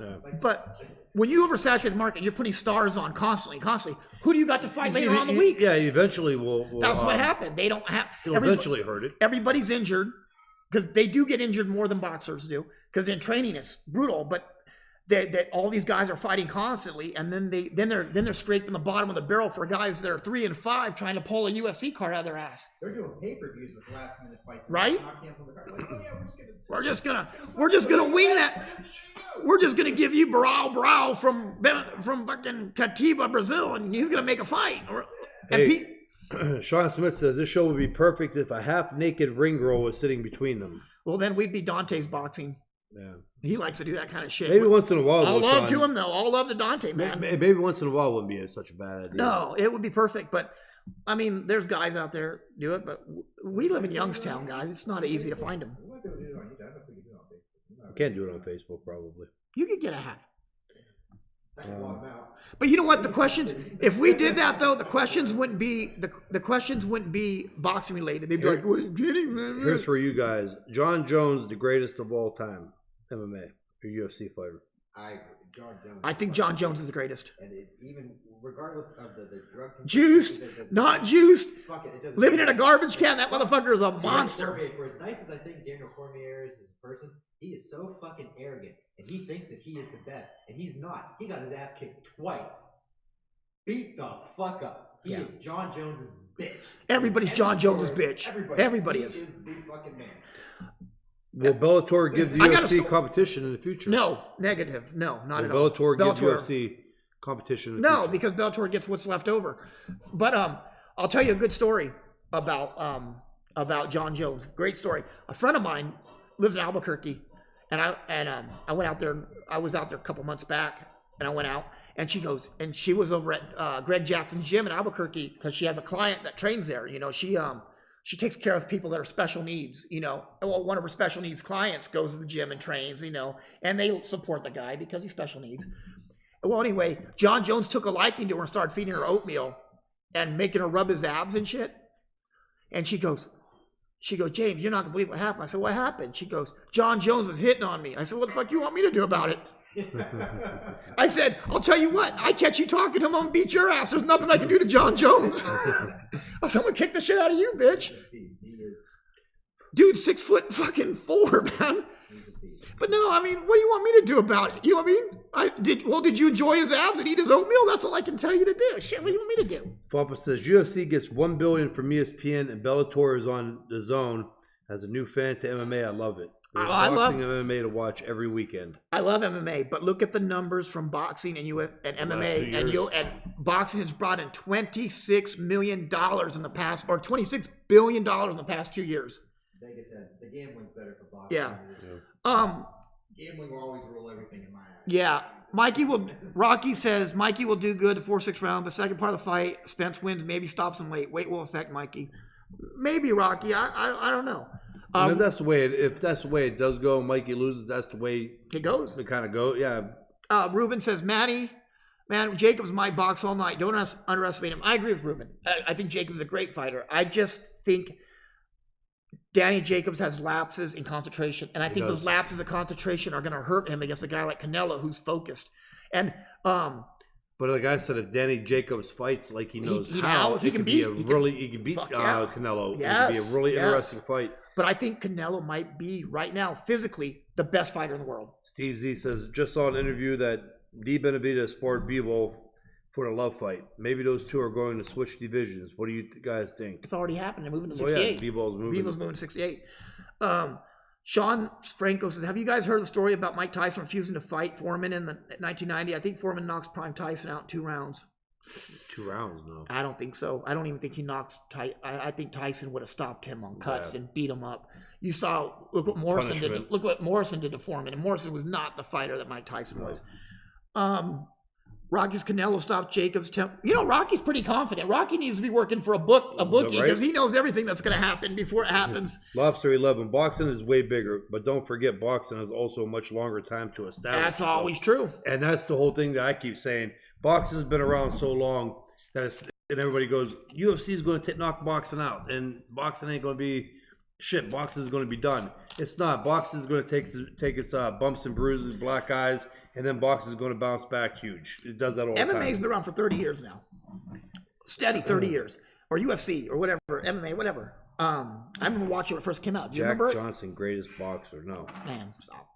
But when you oversaturate the market, you're putting stars on constantly. Who do you got to fight later on in the week? Yeah, eventually will. That's what happened. They don't have. It'll eventually hurt it. Everybody's injured because they do get injured more than boxers do because in training it's brutal. But that all these guys are fighting constantly, and then they're scraping the bottom of the barrel for guys that are 3 and 5 trying to pull a UFC card out of their ass. They're doing pay-per-views with last minute fights, right? Not cancel the card. Like, oh yeah, we're just gonna wing that. We're just gonna give you Brow from fucking Katiba, Brazil, and he's gonna make a fight. Sean Smith says this show would be perfect if a half-naked ring girl was sitting between them. Well, then we'd be Dante's boxing. Yeah, he likes to do that kind of shit. Maybe once in a while. All love to him though. All love to Dante, man. Maybe once in a while wouldn't be such a bad idea. No, it would be perfect. But I mean, there's guys out there do it, but we live in Youngstown, guys. It's not easy to find them. You can't do it on Facebook, probably. You could get a half. But you know what? The questions, if we did that though, the questions wouldn't be boxing related. They'd be like, "What are you kidding, man?" Here's for you guys: John Jones, the greatest of all time, MMA or UFC fighter. John Jones. I think John Jones is the greatest. And even regardless of the drug juiced, not juiced, fuck it living in a garbage can. That motherfucker is a monster. Cormier, for as nice as I think Daniel Cormier is as a person, he is so fucking arrogant, and he thinks that he is the best, and he's not. He got his ass kicked twice. Beat the fuck up. He is John Jones's bitch. Everybody's John Jones's bitch. Everybody is. He is the fucking man. Will Bellator give the UFC competition in the future? No, negative. No, not at all. Will Bellator give UFC competition in the future? No, because Bellator gets what's left over. But I'll tell you a good story about John Jones. Great story. A friend of mine lives in Albuquerque, and I went out there. I was out there a couple months back, and I went out, and she goes, and she was over at Greg Jackson's gym in Albuquerque because she has a client that trains there. You know, she takes care of people that are special needs, you know. Well, one of her special needs clients goes to the gym and trains, you know, and they support the guy because he's special needs. Well, anyway, John Jones took a liking to her and started feeding her oatmeal and making her rub his abs and shit. And she goes, James, you're not gonna believe what happened. I said, what happened? She goes, John Jones was hitting on me. I said, what the fuck you want me to do about it? I said, I'll tell you what, I catch you talking to him, I'm gonna beat your ass. There's nothing I can do to John Jones. I said, I'm gonna kick the shit out of you, bitch. Dude, 6'4", man. But no, I mean, what do you want me to do about it? You know what I mean? Did you enjoy his abs and eat his oatmeal? That's all I can tell you to do. Shit, what do you want me to do? Foppa says UFC gets $1 billion from ESPN and Bellator is on the zone. As a new fan to MMA, I love it. There's boxing and MMA to watch every weekend. I love MMA, but look at the numbers from boxing and MMA, and boxing has brought in $26 million in the past, or $26 billion in the past 2 years. Vegas says the gambling's better for boxing. Yeah. Gambling will always rule everything in my eyes. Yeah. Rocky says Mikey will do good the 4-6 round, but second part of the fight, Spence wins, maybe stops him late. Weight will affect Mikey. Maybe Rocky. I don't know. If that's the way it does go, Mikey loses. That's the way it goes. It kind of go. Yeah. Ruben says man, Jacobs might box all night. Don't underestimate him. I agree with Ruben. I think Jacobs is a great fighter. I just think Danny Jacobs has lapses in concentration, and I think those lapses of concentration are going to hurt him against a guy like Canelo who's focused. And but like I said, if Danny Jacobs fights like he knows how, he can beat Canelo. Yes, it could be a really interesting fight. But I think Canelo might be right now physically the best fighter in the world. Steve Z says just saw an interview that D. Benavidez sparred Bivol for a love fight. Maybe those two are going to switch divisions. What do you guys think? It's already happened. They're moving to 68. Bivol's moving to 68. Sean Franco says, have you guys heard the story about Mike Tyson refusing to fight Foreman in 1990? I think Foreman knocks Prime Tyson out in 2 rounds. 2 rounds, no. I don't think so. I don't even think he knocks Tyson. I think Tyson would have stopped him on cuts and beat him up. You saw, look what Morrison did. Look what Morrison did to Foreman, and Morrison was not the fighter that Mike Tyson was. Rocky's Canelo stopped Jacobs. Rocky's pretty confident. Rocky needs to be working for a bookie because he knows everything that's going to happen before it happens. Lobster 11. Boxing is way bigger, but don't forget boxing is also a much longer time to establish. That's always true. And that's the whole thing that I keep saying. Boxing has been around so long that and everybody goes, UFC is going to knock boxing out, and boxing ain't going to be shit. Boxing is going to be done. It's not. Boxing is going to take its bumps and bruises, black eyes, and then boxing is going to bounce back huge. It does that all the time. MMA's been around for 30 years now. Steady 30 years. Or UFC or whatever. MMA, whatever. I remember watching it when it first came out. Do you remember it? Jack Johnson, greatest boxer. No. Man, stop.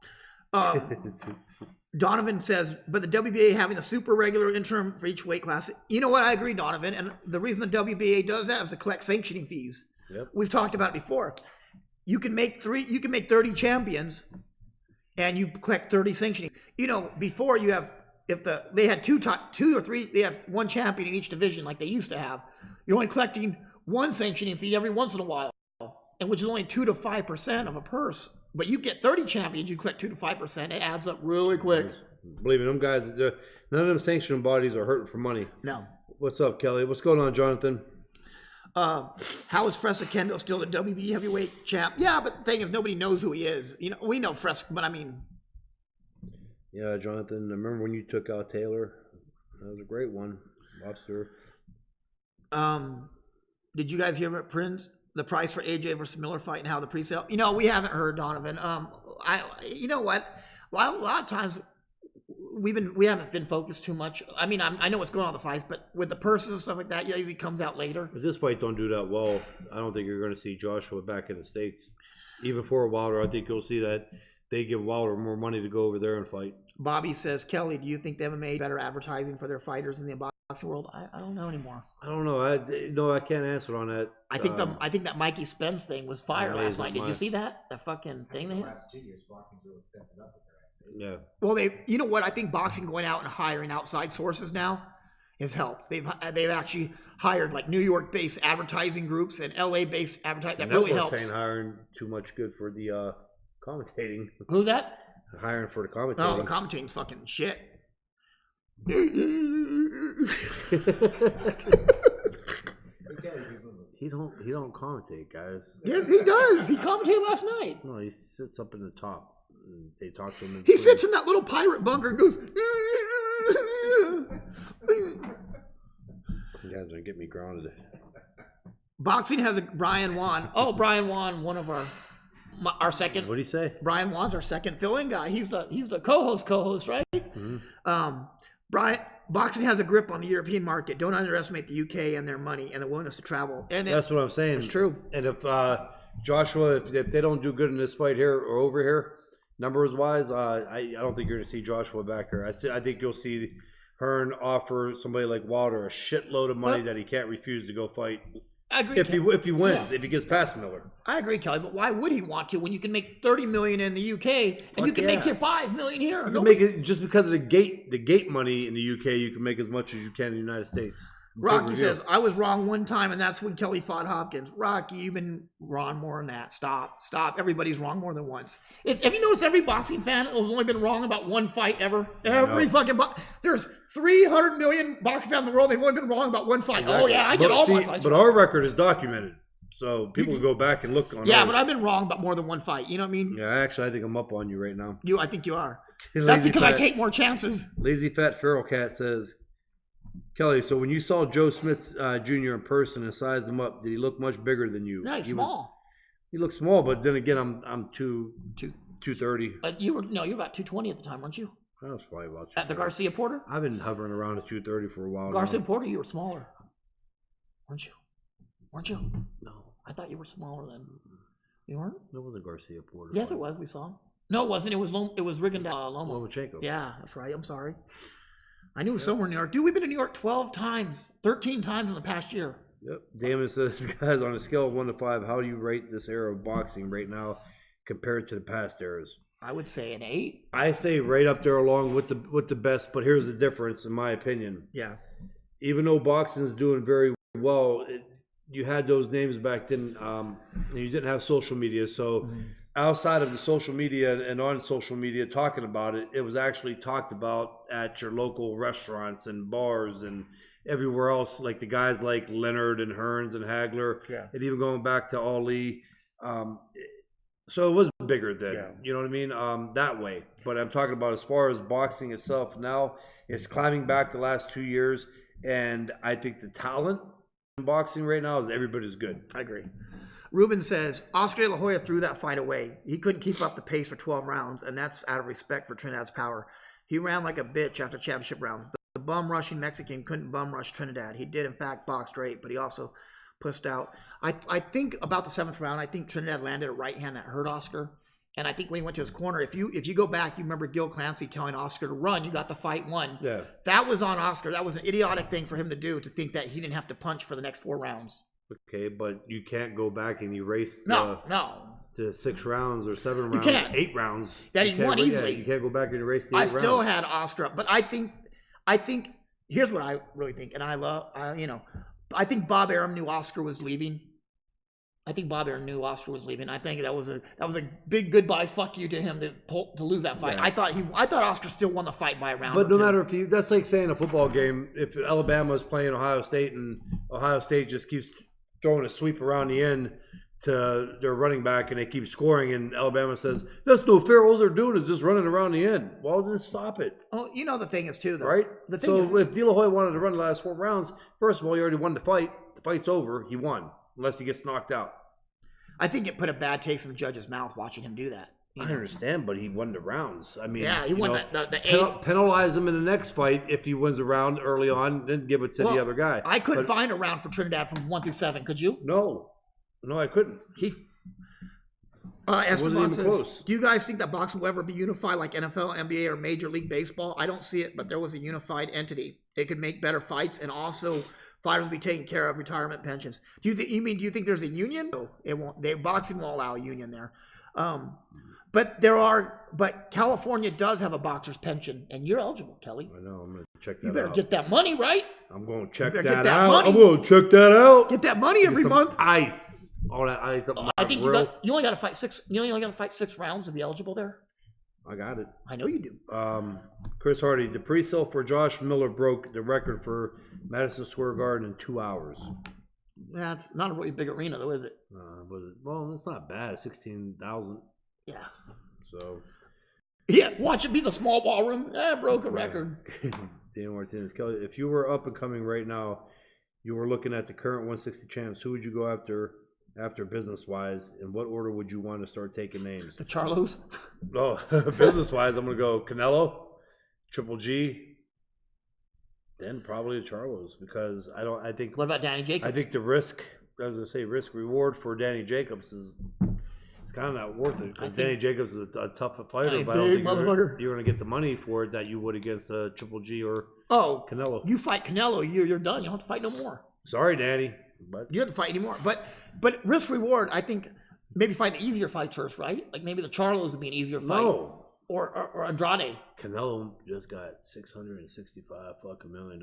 Donovan says, but the WBA having a super regular interim for each weight class. You know what? I agree, Donovan. And the reason the WBA does that is to collect sanctioning fees. Yep. We've talked about it before. You can make 30 champions and you collect 30 sanctioning. You know, before you have, they had two or three, they have one champion in each division like they used to have. You're only collecting one sanctioning fee every once in a while, and which is only 2 to 5% of a purse. But you get 30 champions, you collect 2 to 5%. It adds up really quick. Believe me, them guys, none of them sanctioning bodies are hurting for money. No. What's up, Kelly? What's going on, Jonathan? How is Fresca Kendo still the WBA heavyweight champ? Yeah, but the thing is, nobody knows who he is. You know, we know Fresca, but I mean. Yeah, Jonathan, I remember when you took out Taylor. That was a great one. Lobster. Did you guys hear about Prince? The price for AJ versus Miller fight and how the pre-sale? You know, we haven't heard, Donovan. You know what? A lot of times we haven't been focused too much. I mean, I know what's going on in the fights, but with the purses and stuff like that, it usually comes out later. If this fight don't do that well, I don't think you're going to see Joshua back in the States. Even for Wilder, I think you'll see that they give Wilder more money to go over there and fight. Bobby says, Kelly, do you think the MMA better advertising for their fighters in the boxing world? I don't know anymore. I don't know. I can't answer on that. I think that Mikey Spence thing was fire last night. Did you see that? That fucking thing they had? The last 2 years, boxing's really stepped it up with their activity. Yeah. Well, you know what? I think boxing going out and hiring outside sources now has helped. They've actually hired like New York-based advertising groups and LA-based advertising. That really helps. Saying hiring too much good for the commentating. Who's that? Hiring for the commentating. Oh, the commentating's fucking shit. He don't commentate, guys. Yes, he does. He commentated last night. No, he sits up in the top. They talk to him. He sits in that little pirate bunker and goes. You guys are gonna get me grounded. Boxing has a Brian Wan. Oh, Brian Wan, one of our second. What did he say? Brian Wan's our second fill-in guy. He's the co-host, right? Mm-hmm. Boxing has a grip on the European market. Don't underestimate the UK and their mony and the willingness to travel. And that's what I'm saying. It's true. And if Joshua, if they don't do good in this fight here or over here, numbers wise, I don't think you're gonna see Joshua back here. I think you'll see Hearn offer somebody like Wilder a shitload of money that he can't refuse to go fight. I agree. If he wins, if he gets past Miller. I agree, Kelly. But why would he want to when you can make $30 million in the UK and you can make your $5 million here? You can make it just because of the gate money in the UK. You can make as much as you can in the United States. Rocky says, I was wrong one time, and that's when Kelly fought Hopkins. Rocky, you've been wrong more than that. Stop. Everybody's wrong more than once. Have you noticed every boxing fan has only been wrong about one fight ever? There's 300 million boxing fans in the world. They've only been wrong about one fight. Exactly. Oh, yeah, I get all my fights. But our record is documented. So people can go back and look on Yeah, but I've been wrong about more than one fight. You know what I mean? Yeah, actually, I think I'm up on you right now. I think you are. That's because I take more chances. Lazy Fat Feral Cat says, Kelly, so when you saw Joe Smith Jr. in person and sized him up, did he look much bigger than you? Yeah, he's small. He looked small, but then again, I'm 230. You're about 220 at the time, weren't you? I was probably about 230. At the Garcia Porter? I've been hovering around at 230 for a while. Garcia Porter, you were smaller, weren't you? No, I thought you were smaller than. You weren't? That wasn't Garcia Porter. Yes, it was. We saw him. No, it wasn't. It was Lomachenko. Yeah, that's right. I'm sorry. I knew it was somewhere in New York. Dude, we've been to New York 12 times, 13 times in the past year. Yep. Damon says, guys, on a scale of 1 to 5, how do you rate this era of boxing right now compared to the past eras? I would say an 8. I say right up there along with the best, but here's the difference, in my opinion. Yeah. Even though boxing is doing very well, you had those names back then, and you didn't have social media, so outside of the social media and on social media talking about it, it was actually talked about at your local restaurants and bars and everywhere else, like the guys like Leonard and Hearns and Hagler, and even going back to Ali. So it was bigger then, you know what I mean, that way. But I'm talking about as far as boxing itself now, it's climbing back the last 2 years, and I think the talent in boxing right now is everybody's good. I agree. Ruben says, Oscar De La Hoya threw that fight away. He couldn't keep up the pace for 12 rounds, and that's out of respect for Trinidad's power. He ran like a bitch after championship rounds. The bum-rushing Mexican couldn't bum-rush Trinidad. He did, in fact, box straight, but he also pushed out. I think about the 7th round, I think Trinidad landed a right hand that hurt Oscar, And I think when he went to his corner, if you go back, you remember Gil Clancy telling Oscar to run. You got the fight won. Yeah. That was on Oscar. That was an idiotic thing for him to do, to think that he didn't have to punch for the next 4 rounds. Okay, but you can't go back and erase No. to 6 rounds or 7 rounds, You can't. 8 rounds. That he won easily. You can't go back and erase the 8 I rounds. still had Oscar up, but I think here's what I really think, and I think Bob Arum knew Oscar was leaving. I think that was a big goodbye fuck you to him to lose that fight. Yeah. I thought Oscar still won the fight by a round. But no matter if that's like saying a football game, if Alabama is playing Ohio State and Ohio State just keeps throwing a sweep around the end to their running back and they keep scoring and Alabama says, that's no fair, all they're doing is just running around the end. Well, then stop it. Oh, the thing is too, though. Right? If De La Hoya wanted to run the last 4 rounds, first of all, he already won the fight. The fight's over. He won. Unless he gets knocked out. I think it put a bad taste in the judge's mouth watching him do that. I understand, but he won the rounds. I mean, he won the 8. Penalize him in the next fight if he wins a round early on, then give it to the other guy. I couldn't find a round for Trinidad from 1 through 7. Could you? No, I couldn't. Esteban says, close. Do you guys think that boxing will ever be unified like NFL, NBA, or Major League Baseball? I don't see it, but there was a unified entity. It could make better fights, and also fighters will be taken care of, retirement pensions. Do you think there's a union? No, it won't. Boxing won't allow a union there. But California does have a boxer's pension, and you're eligible, Kelly. I know. I'm going to check that out. You better get that money, right? I'm going to check that out. I'm going to check that out. Get that money every month. Ice. All that ice. I think you only got to fight 6. You only got to fight 6 rounds to be eligible there. I got it. I know you do. Chris Hardy, the pre-sale for Josh Miller broke the record for Madison Square Garden in 2 hours. That's not a really big arena, though, is it? Well, it's not bad. 16,000. Yeah. So. Yeah, watch it be the small ballroom. Broke a record. Dan Martinez, Kelly, if you were up and coming right now, you were looking at the current 160 champs. Who would you go after business-wise, in what order would you want to start taking names? The Charlos? No, business-wise, I'm going to go Canelo, Triple G, then probably the Charlos, because I think... What about Danny Jacobs? I think the risk-reward for Danny Jacobs is kind of not worth it, because Danny Jacobs is a tough fighter, but I don't think you're going to get the money for it that you would against Triple G or Canelo. You fight Canelo, you're done. You don't have to fight no more. Sorry, Danny. But you don't have to fight anymore. But risk reward, I think maybe fight the easier fight first, right? Like maybe the Charlos would be an easier fight. No. Or Andrade. Canelo just got $665 fucking million.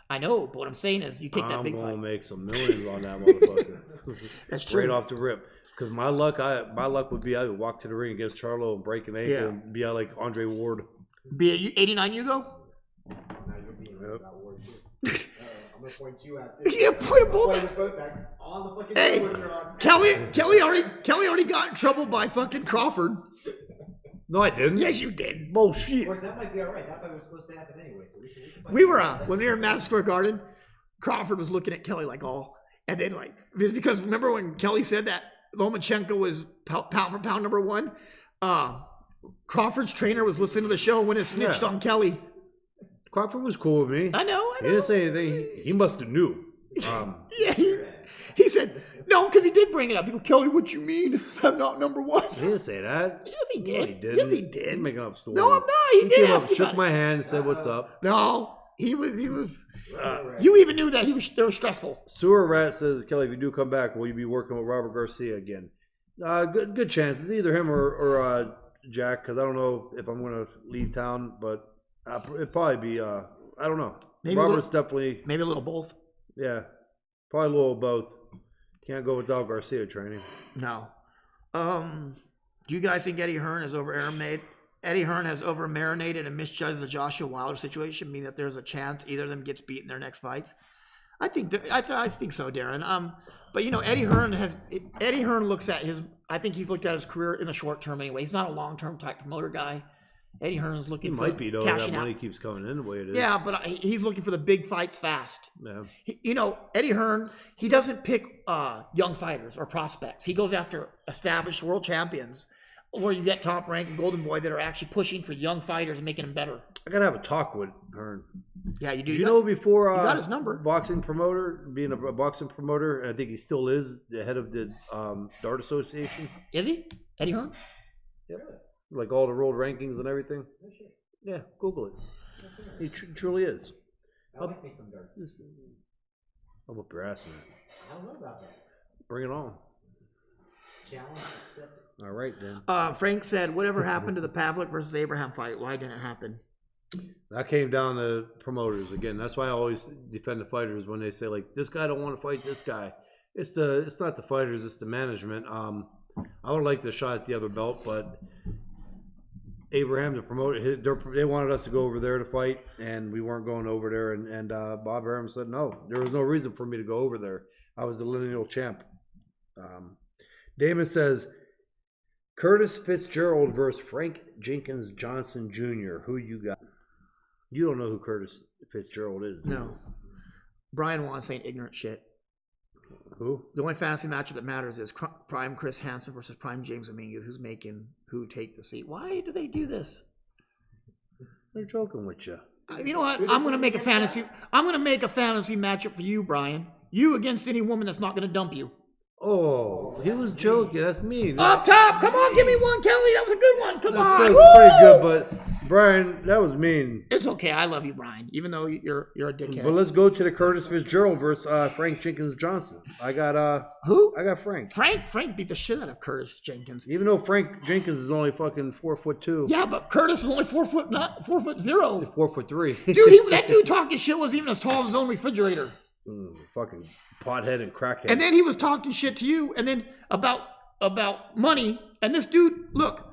I know, but what I'm saying is you take that big fight. I'm gonna make some millions on that motherfucker. That's true. Right off the rip. Because my luck would be I would walk to the ring against Charlo and break an ankle and be like Andre Ward. Be a 89 Hugo? I'm gonna point you out. Yeah, put them both back on the fucking. Hey, Kelly already got in trouble by fucking Crawford. No, I didn't. Yes, you did. Bullshit. Of course, that might be all right. That fight was supposed to happen anyway, so we can we were when we were in Madison Square Garden. Crawford was looking at Kelly like and then because remember when Kelly said that Lomachenko was pound for pound number 1. Crawford's trainer was listening to the show when it snitched on Kelly. Crawford was cool with me. I know. He didn't say anything. He must have knew. Yeah, he said, no, because he did bring it up. He goes, Kelly, what you mean? I'm not number 1. He didn't say that. Yes, he did. No, he didn't. Yes, he did. He's making up stories. No, I'm not. He did came ask up, you shook about my hand and said, what's up? No, he was. You even knew that they were stressful. Sewer Rat says, Kelly, if you do come back, will you be working with Robert Garcia again? Good chances. Either him or Jack, because I don't know if I'm going to leave town, but it'd probably be, I don't know. Maybe Robert's definitely. Maybe a little both. Yeah, probably a little both. Can't go without Garcia training. No. Do you guys think Eddie Hearn has over-marinated and misjudged the Joshua Wilder situation, meaning that there's a chance either of them gets beat in their next fights? I think so, Darren. But Eddie Hearn looks at I think he's looked at his career in the short term anyway. He's not a long-term type promoter guy. Eddie Hearn's looking for might be though. That money keeps coming in the way it is. Yeah, but he's looking for the big fights fast. Yeah. Eddie Hearn, he doesn't pick young fighters or prospects. He goes after established world champions, or you get Top Rank and Golden Boy that are actually pushing for young fighters and making them better. I gotta have a talk with Hearn. Yeah, you do. Did you know before? You got his number. Boxing promoter, being a boxing promoter, and I think he still is the head of the Dart Association. Is he Eddie Hearn? Yep. Like all the world rankings and everything. No shit. Yeah, Google it. He truly is. I like me some darts. I'll whoop your ass in it. I don't know about that. Bring it on. Challenge accepted. All right, then. Frank said, whatever happened to the Pavlik versus Abraham fight? Why didn't it happen? That came down to promoters again. That's why I always defend the fighters when they say like, this guy don't want to fight this guy. It's not the fighters, it's the management. I would like the shot at the other belt, but Abraham, the promoter, they wanted us to go over there to fight, and we weren't going over there. And Bob Arum said no. There was no reason for me to go over there. I was the lineal champ. Damon says, Curtis Fitzgerald versus Frank Jenkins Johnson Jr. Who you got? You don't know who Curtis Fitzgerald is, do you? No. Brian wants saying ignorant shit. Who? The only fantasy matchup that matters is Prime Chris Hansen versus Prime James Dominguez. Who's making who take the seat? Why do they do this? They're joking with you. You know what? I'm gonna make a fantasy matchup for you, Brian. You against any woman that's not gonna dump you. Oh, he was joking. That's mean. Up top, come on, give me one, Kelly. That was a good one. Come on. That's Woo! pretty good, but Brian, that was mean. It's okay. I love you, Brian, even though you're a dickhead. But let's go to the Curtis Fitzgerald versus Frank Jenkins Johnson. I got who? I got Frank. Frank beat the shit out of Curtis Jenkins. Even though Frank Jenkins is only fucking 4'2". Yeah, but Curtis is only 4'0". 4'3". Dude, that dude talking shit was even as tall as his own refrigerator. Fucking pothead and crackhead. And then he was talking shit to you, and then about money. And this dude, look,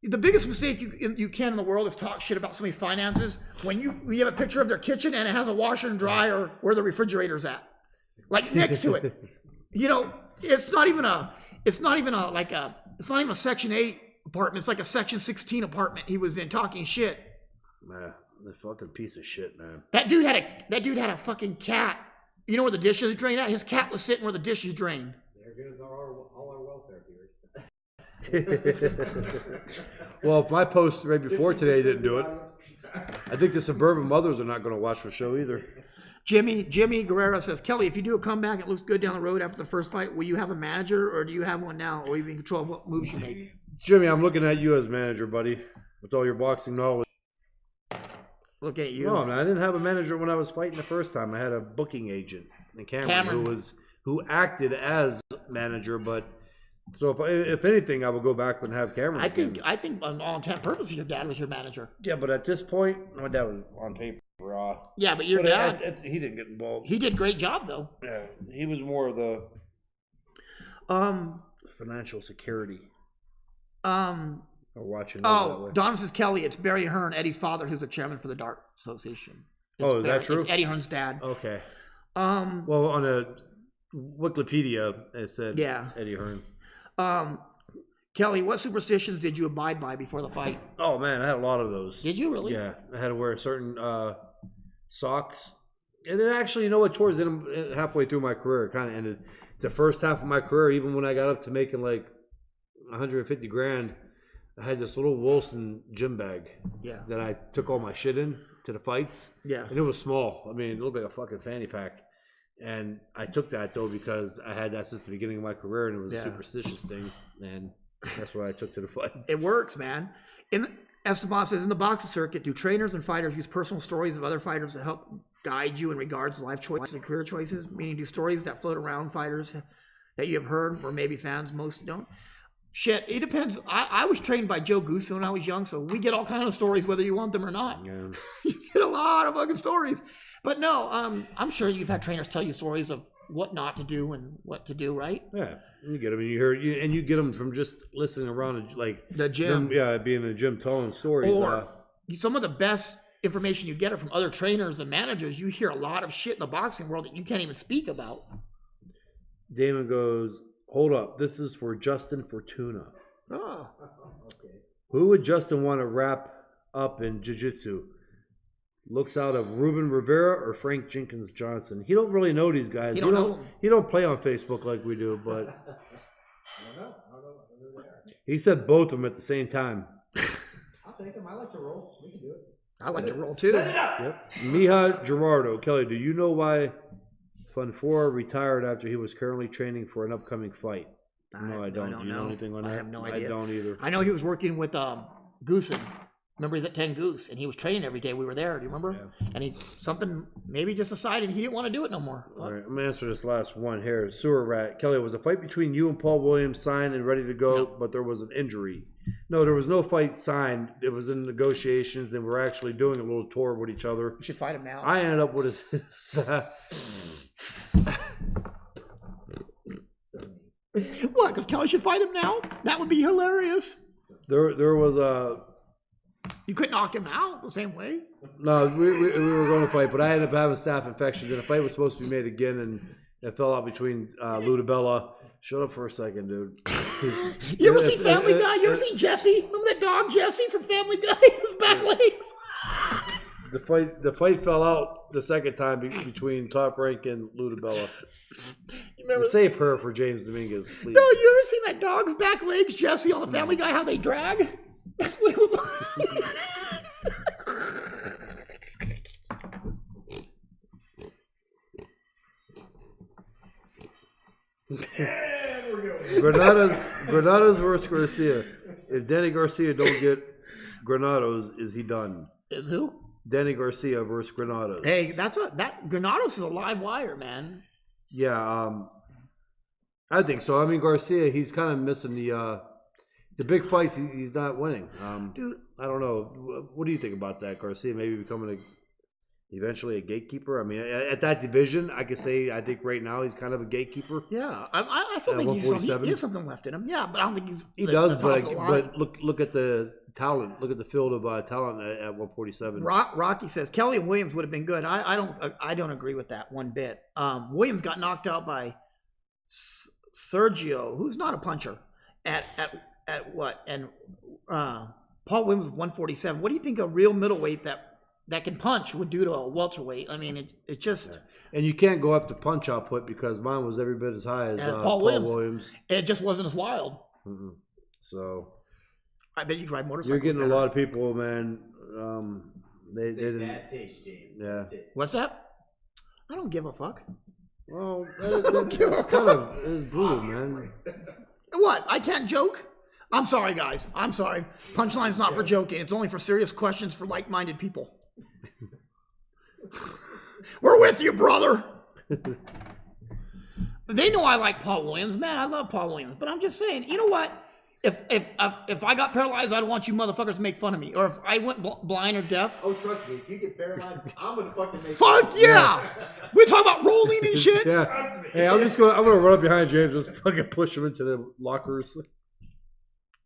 the biggest mistake you can in the world is talk shit about somebody's finances when you have a picture of their kitchen and it has a washer and dryer where the refrigerator's at, like next to it. You know, it's not even a Section 8 apartment. It's like a Section 16 apartment he was in talking shit. Man, this fucking piece of shit, man. That dude had a fucking cat. You know where the dishes drain at? His cat was sitting where the dishes drain. There goes all our welfare viewers. Well, if my post right before today didn't do it, I think the suburban mothers are not going to watch the show either. Jimmy Guerrero says, Kelly, if you do a comeback and it looks good down the road after the first fight, will you have a manager or do you have one now? Or even control of what moves you make? Jimmy, I'm looking at you as manager, buddy, with all your boxing knowledge. Look at you. No, man, I didn't have a manager when I was fighting the first time. I had a booking agent, Cameron. who acted as manager. But so if anything, I would go back and have Cameron. I think on all intent and purposes, your dad was your manager. Yeah, but at this point, my dad was on paper. Yeah, but your dad, he didn't get involved. He did a great job though. Yeah, he was more of the financial security. Watching. Donna says, Kelly, it's Barry Hearn, Eddie's father, who's the chairman for the Dart Association. Is that true? It's Eddie Hearn's dad. Okay. Well, on a Wikipedia, it said Eddie Hearn. Kelly, what superstitions did you abide by before the fight? Oh, man, I had a lot of those. Did you really? Yeah. I had to wear certain socks. And then actually, you know what, towards halfway through my career, it kind of ended. The first half of my career, even when I got up to making like 150 grand, I had this little Wilson gym bag that I took all my shit in to the fights. Yeah. And it was small. I mean, it looked like a fucking fanny pack. And I took that, though, because I had that since the beginning of my career, and it was a superstitious thing. And that's what I took to the fights. It works, man. Esteban says, in the boxing circuit, do trainers and fighters use personal stories of other fighters to help guide you in regards to life choices and career choices? Meaning, do stories that float around fighters that you have heard, or maybe fans most don't? Shit, it depends. I was trained by Joe Gusso when I was young, so we get all kinds of stories whether you want them or not. Yeah. You get a lot of fucking stories. But no, I'm sure you've had trainers tell you stories of what not to do and what to do, right? Yeah, you get them, and you get them from just listening around, like the gym. Being in the gym telling stories. Or some of the best information you get it from other trainers and managers. You hear a lot of shit in the boxing world that you can't even speak about. Damon goes, hold up, this is for Justin Fortuna. Oh. Okay. Who would Justin want to wrap up in jiu-jitsu? Looks out of Ruben Rivera or Frank Jenkins Johnson. He don't really know these guys. He don't play on Facebook like we do, but I don't know who they are. He said both of them at the same time. I'll take them. I like to roll. We can do it. I like to roll too. Set it up. Yep. Mija Gerardo. Kelly, do you know why Funfora retired after he was currently training for an upcoming fight? No, I don't. Do you know anything on that? I have no idea. I don't either. I know he was working with Goosen. Remember, he's at 10 Goose, and he was training every day. We were there. Do you remember? Yeah. And maybe just decided he didn't want to do it no more. All right, I'm going to answer this last one here. Sewer Rat. Kelly, was a fight between you and Paul Williams signed and ready to go, but there was an injury? No, there was no fight signed. It was in negotiations, and we're actually doing a little tour with each other. You should fight him now. I ended up with his staff. What? Because Kelly should fight him now? That would be hilarious. There was a... You couldn't knock him out the same way. No, we were going to fight, but I ended up having staph infections, and the fight was supposed to be made again, and it fell out between Ludabella. Shut up for a second, dude. You ever see Family Guy? You ever see Jesse? Remember that dog Jesse from Family Guy? His back legs. The fight fell out the second time between Top Rank and Ludabella. Say a prayer for James Dominguez, please. No, you ever seen that dog's back legs, Jesse, on the Family Guy? How they drag? That's what it was like. Granados versus Garcia. If Danny Garcia don't get Granados, is he done? Is who? Danny Garcia versus Granados. Hey, Granados is a live wire, man. Yeah, I think so. I mean, Garcia, he's kind of missing the big fights. He's not winning. Dude, I don't know. What do you think about that, Garcia? Maybe becoming eventually a gatekeeper. I mean, at that division, I could say I think right now he's kind of a gatekeeper. Yeah, I still think he has something left in him. Yeah, but I don't think he does. But look at the talent. Look at the field of talent at 147. Rocky says Kelly and Williams would have been good. I don't agree with that one bit. Williams got knocked out by Sergio, who's not a puncher, at what? And Paul Williams 147. What do you think a real middleweight that can punch would do to a welterweight? I mean, it just... Yeah. And you can't go up to punch output because mine was every bit as high as Paul Williams. It just wasn't as wild. Mm-hmm. So... I bet you could ride motorcycles. You're getting a lot of people, man. They didn't... Bad taste, James. Yeah. What's that? I don't give a fuck. Well, it's brutal, man. What? I can't joke? I'm sorry, guys. I'm sorry. Punchline's not for joking. It's only for serious questions for like-minded people. We're with you, brother. They know I like Paul Williams. Man, I love Paul Williams. But I'm just saying, you know what? If I got paralyzed, I don't want you motherfuckers to make fun of me. Or if I went blind or deaf. Oh, trust me. If you get paralyzed, I'm going to fucking make Fuck yeah! We're talking about rolling and shit. Yeah. Hey, I'm gonna run up behind James and just fucking push him into the lockers.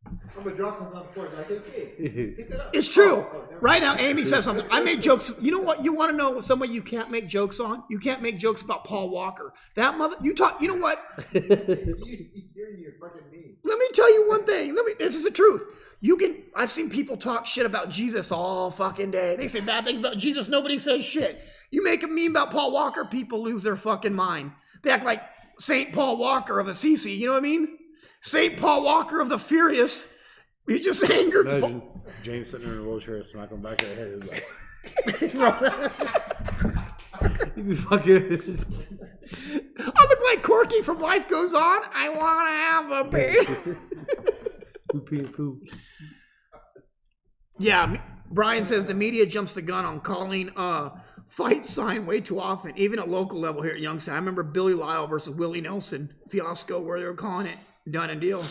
I'm gonna drop something on the floor. Like, hey, James, pick that up. It's true. Right now, Amy says something. I make jokes. You know what? You want to know somebody you can't make jokes on? You can't make jokes about Paul Walker. That mother. You know what? You're fucking mean. Let me tell you one thing. This is the truth. I've seen people talk shit about Jesus all fucking day. They say bad things about Jesus. Nobody says shit. You make a meme about Paul Walker, people lose their fucking mind. They act like St. Paul Walker of Assisi. You know what I mean? St. Paul Walker of the Furious. You just angered. Imagine James sitting in a wheelchair, smacking him back of the head. He'd be fucking. I look like Corky from Life Goes On. I want to have a baby. Poo. Yeah, Brian says the media jumps the gun on calling fight sign way too often, even at local level here at Youngstown. I remember Billy Lyle versus Willie Nelson fiasco where they were calling it done and deal.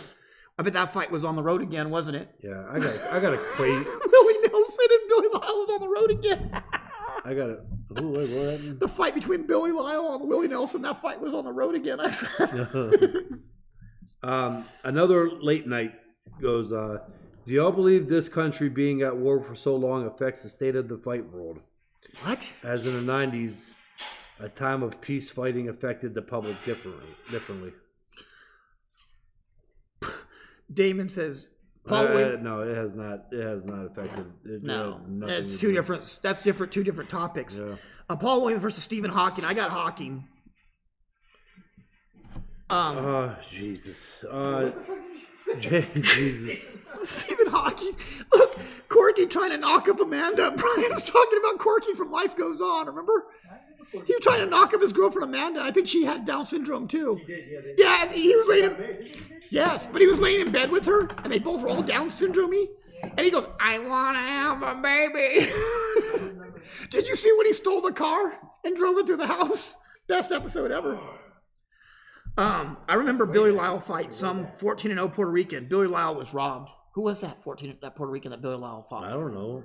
I bet that fight was on the road again, wasn't it? Yeah, I got a quake. Willie Nelson and Billy Lyle was on the road again. I got a. What happened? The fight between Billy Lyle and Willie Nelson, that fight was on the road again. I said. Another late night goes, do y'all believe this country being at war for so long affects the state of the fight world? What? As in the 90s, a time of peace fighting affected the public differently. Damon says, no, it has not. It has not affected. It's two different. That's different. Two different topics. Yeah. Paul Williams versus Stephen Hawking. I got Hawking. Jesus. Jesus. Stephen Hawking. Look, Corky trying to knock up Amanda. Brian was talking about Corky from Life Goes On. Remember? He was trying to knock up his girlfriend Amanda. I think she had Down syndrome too. She did, yeah. Yeah, and he was waiting. Yes, but he was laying in bed with her, and they both were all Down syndrome-y. And he goes, I want to have a baby. Did you see when he stole the car and drove it through the house? Best episode ever. I remember Billy Lyle fight some 14-0 Puerto Rican. Billy Lyle was robbed. Who was that that Puerto Rican that Billy Lyle fought? I don't know.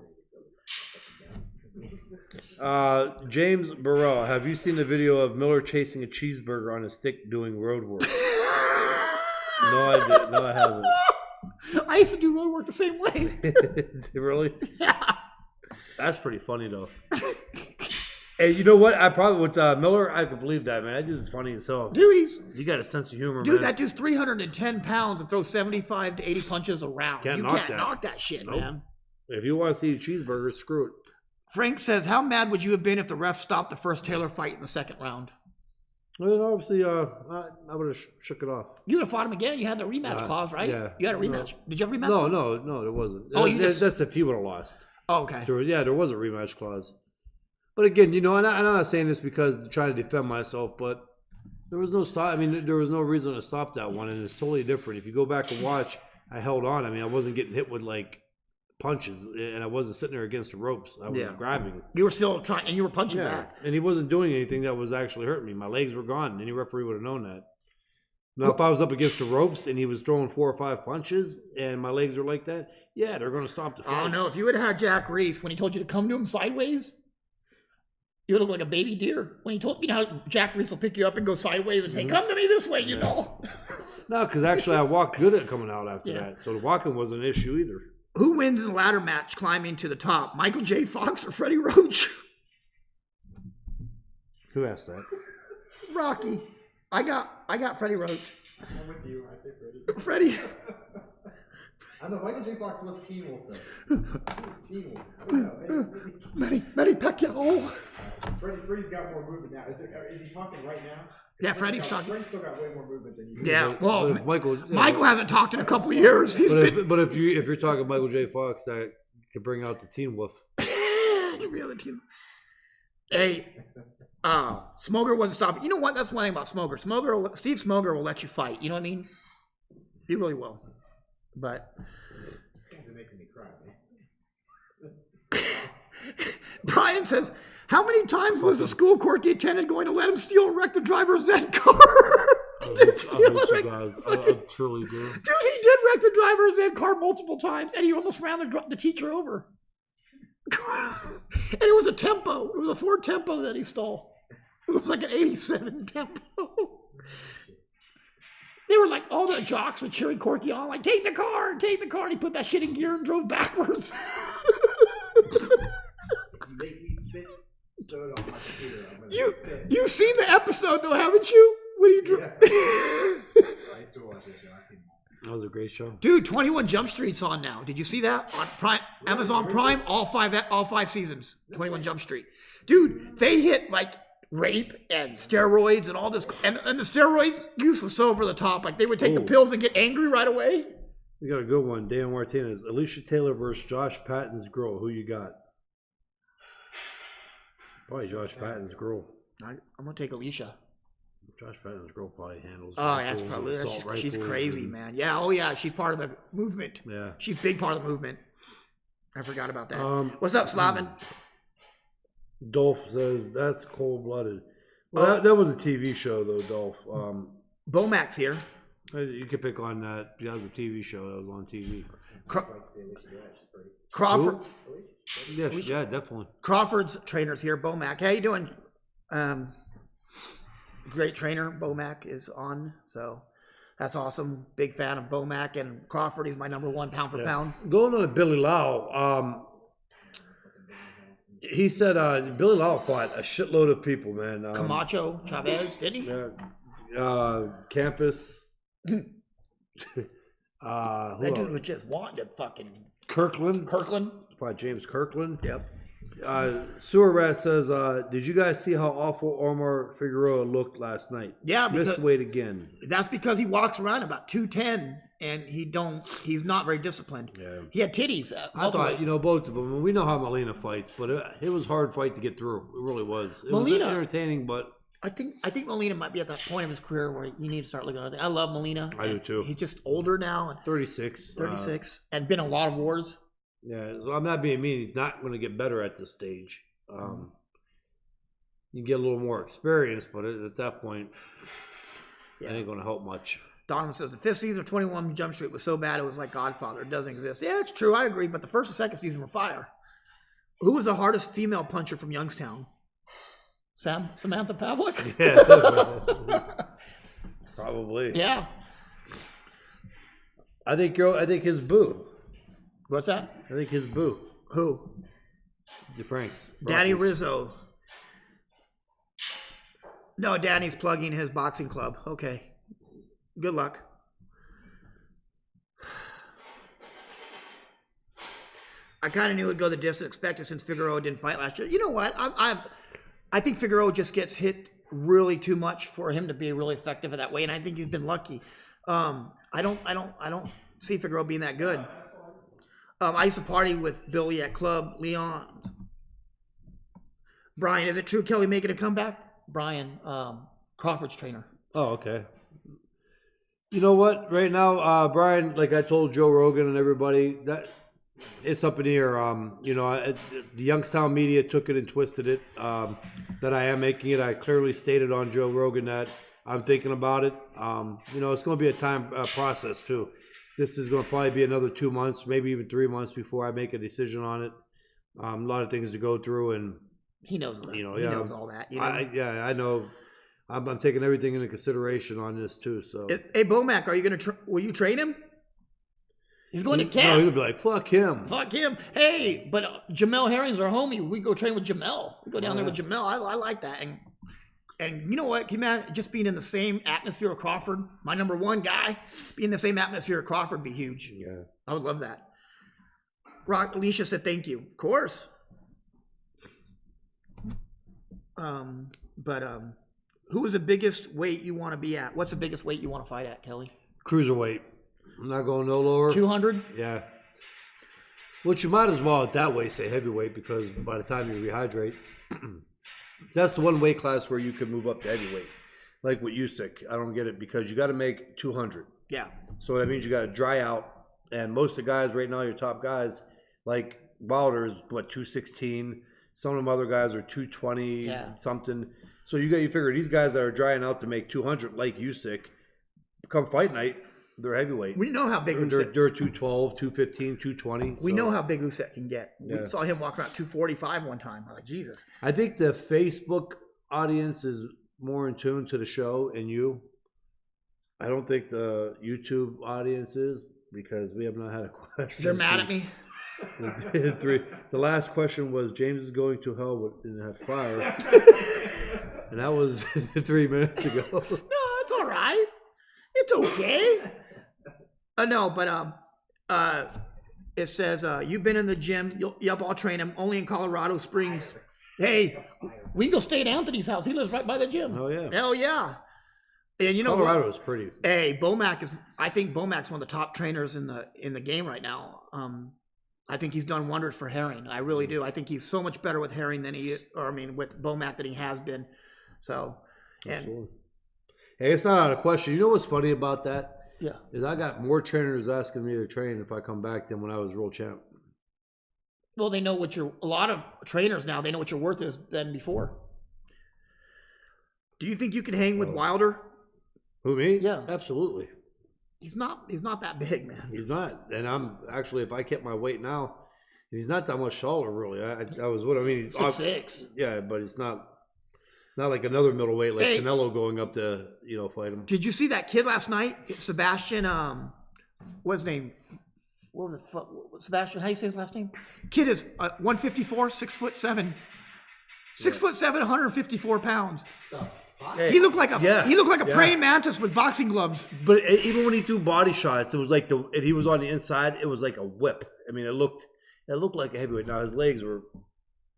James Burrell, have you seen the video of Miller chasing a cheeseburger on a stick doing road work? No, I did. No, I haven't. I used to do road work the same way. Really? Yeah. That's pretty funny, though. Hey, you know what? I probably with Miller, I could believe that, man. That dude's funny as hell. Dude, you got a sense of humor, dude, man. that dude's 310 pounds and throws 75 to 80 punches a round. You can't knock that shit, nope. Man. If you want to see a cheeseburger, screw it. Frank says, how mad would you have been if the ref stopped the first Taylor fight in the second round? Well, obviously, I would have shook it off. You would have fought him again. You had the rematch clause, right? Yeah. You had a rematch. No. Did you have a rematch? No, there wasn't. Oh, that's if he would have lost. Oh, okay. There was a rematch clause. But again, and I'm not saying this because to try to defend myself, but there was no stop. I mean, there was no reason to stop that one, and it's totally different. If you go back and watch, I held on. I mean, I wasn't getting hit with like punches, and I wasn't sitting there against the ropes. I was grabbing. You were still trying, and you were punching back. And he wasn't doing anything that was actually hurting me. My legs were gone. Any referee would have known that. Now, if I was up against the ropes and he was throwing 4 or 5 punches and my legs were like that, yeah, they're going to stop the fight. Oh, no. If you had had Jack Reese when he told you to come to him sideways, you would look like a baby deer. When he told, you know how Jack Reese will pick you up and go sideways and say, come to me this way, you know. No, because actually I walked good at coming out after that. So the walking wasn't an issue either. Who wins in the ladder match climbing to the top? Michael J. Fox or Freddie Roach? Who asked that? Rocky. I got Freddie Roach. I'm with you. I say Freddie. I know Michael J. Fox was Teen Wolf though. He was Teen Wolf. I don't know. Manny Pacquiao. Freddie's got more movement now. Is he talking right now? Yeah, Freddie's talking. Freddie's still got way more movement than you. Yeah, well, Michael hasn't talked in a couple of years. But if you're talking Michael J. Fox, that could bring out the Teen Wolf. Hey, Smoker wasn't stopping. You know what? That's one thing about Smoker. Steve Smoker will let you fight. You know what I mean? He really will. But things are making me cry, man. Brian says, how many times was the school court he attended going to let him steal and wreck the driver's Ed car? I truly do. Dude, he did wreck the driver's Ed car multiple times, and he almost ran the teacher over. And it was a Tempo. It was a Ford Tempo that he stole. It was like an 87 Tempo. They were like, all the jocks were cheering Corky on, like, take the car. And he put that shit in gear and drove backwards. You make me spit soda on my computer. You've seen the episode, though, haven't you? When he drove. I used to watch it, so I seen that. That was a great show. Dude, 21 Jump Street's on now. Did you see that? On Prime, Amazon Prime, all five seasons. 21 Jump Street. Dude, they hit like rape and steroids and all this. And the steroids use was so over the top. Like they would take the pills and get angry right away. You got a good one. Dan Martinez. Alicia Taylor versus Josh Patton's girl. Who you got? Probably Josh Patton's girl. I'm going to take Alicia. Josh Patton's girl probably handles. Oh, that's probably she's crazy, man. Yeah, oh yeah, she's part of the movement. Yeah, she's a big part of the movement. I forgot about that. What's up, Slavin? Dolph says that's cold-blooded. Well, that was a TV show though, Dolph. Bomac's here. You could pick on that. That was a TV show that was on TV. Crawford. Yeah, definitely. Crawford's trainer's here. Bomac, how you doing? Great trainer. Bomac is on, so that's awesome. Big fan of Bomac and Crawford. He's my number one pound for pound. Going on to Billy Lau, he said Billy Lau fought a shitload of people, man. Camacho, Chavez, didn't he? Campus. That dude was just wanting to fucking... Kirkland. Fought James Kirkland. Yep. Sewer Rat says, did you guys see how awful Omar Figueroa looked last night? Yeah, because missed weight again. That's because he walks around about 210 and he's not very disciplined. Yeah. He had titties. I thought, both of them. We know how Molina fights, but it was a hard fight to get through. It really was. It was entertaining, but I think Molina might be at that point of his career where you need to start looking at it. I love Molina. I do too. He's just older now. And 36. 36. And been in a lot of wars. Yeah, so I'm not being mean. He's not going to get better at this stage. You get a little more experience, but at that point, it ain't going to help much. Donovan says the fifth season of 21 Jump Street was so bad it was like Godfather. It doesn't exist. Yeah, it's true. I agree. But the first and second season were fire. Who was the hardest female puncher from Youngstown? Samantha Pavlik? Yeah, probably. Yeah. I think his boo. What's that? I think his boo. Who? DeFranks. Danny Rizzo. No, Danny's plugging his boxing club. Okay. Good luck. I kind of knew it'd go the distance expected since Figueroa didn't fight last year. You know what? I think Figueroa just gets hit really too much for him to be really effective in that way, and I think he's been lucky. I don't see Figueroa being that good. I used to party with Billy at Club Leon's. Brian, is it true Kelly making a comeback? Brian, Crawford's trainer. Oh, okay. You know what? Right now, Brian, like I told Joe Rogan and everybody, that it's up in the air. The Youngstown media took it and twisted it. That I am making it. I clearly stated on Joe Rogan that I'm thinking about it. It's going to be a time process too. This is going to probably be another 2 months, maybe even 3 months before I make a decision on it. A lot of things to go through, and he knows he knows all that. I know. I'm taking everything into consideration on this too. So, hey, Bomac, are you going to? Will you train him? He's going to camp. No, he'll be like, fuck him. Fuck him. Hey, but Jamel Herring's our homie. We go train with Jamel. We go down there with Jamel. I like that. And you know what? Can you imagine just being in the same atmosphere of Crawford? My number one guy, being in the same atmosphere of Crawford would be huge. Yeah. I would love that. Rock Alicia said thank you. Of course. Who is the biggest weight you want to be at? What's the biggest weight you want to fight at, Kelly? Cruiserweight. I'm not going no lower. 200? Yeah. Which you might as well at that weight say heavyweight, because by the time you rehydrate, that's the one weight class where you can move up to heavyweight. Like with Usyk, I don't get it, because you got to make 200. Yeah. So that means you got to dry out. And most of the guys right now, your top guys, like Wilder is 216. Some of them other guys are 220 something. So you figure these guys that are drying out to make 200, like Usyk, come fight night, they're heavyweight. We know how big Usyk. They're 212, 215, 220. We know how big Usyk can get. Yeah. We saw him walk around 245 one time. I'm like, Jesus. I think the Facebook audience is more in tune to the show and you. I don't think the YouTube audience is, because we have not had a question. They're mad at me. The last question was, James is going to hell in that fire. And that was 3 minutes ago. No, it's all right. It's okay. It says, you've been in the gym. Yep, I'll train him. Only in Colorado Springs. Hey, we can go stay at Anthony's house. He lives right by the gym. Oh, yeah. Hell yeah. And you know Colorado is pretty. Hey, I think Bomac's one of the top trainers in the game right now. I think he's done wonders for Herring. I really do. I think he's so much better with Herring with Bomac than he has been. So, absolutely. Hey, it's not out of question. You know what's funny about that? Yeah. Is I got more trainers asking me to train if I come back than when I was world champ. Well, they know a lot of trainers now, they know what your worth is than before. Do you think you can hang with Wilder? Who, me? Yeah. Absolutely. He's not that big, man. He's not. And I'm actually, if I kept my weight now, he's not that much taller, really. He's 6'6". Yeah, but it's not like another middleweight like Canelo going up to, fight him. Did you see that kid last night? Sebastian, what's his name? What was it? Sebastian, how do you say his last name? Kid is 154, 6'7". 6'7", 154 pounds. Hey, he looked like a praying mantis with boxing gloves. But even when he threw body shots, it was like and he was on the inside, it was like a whip. I mean, it looked like a heavyweight. Now his legs were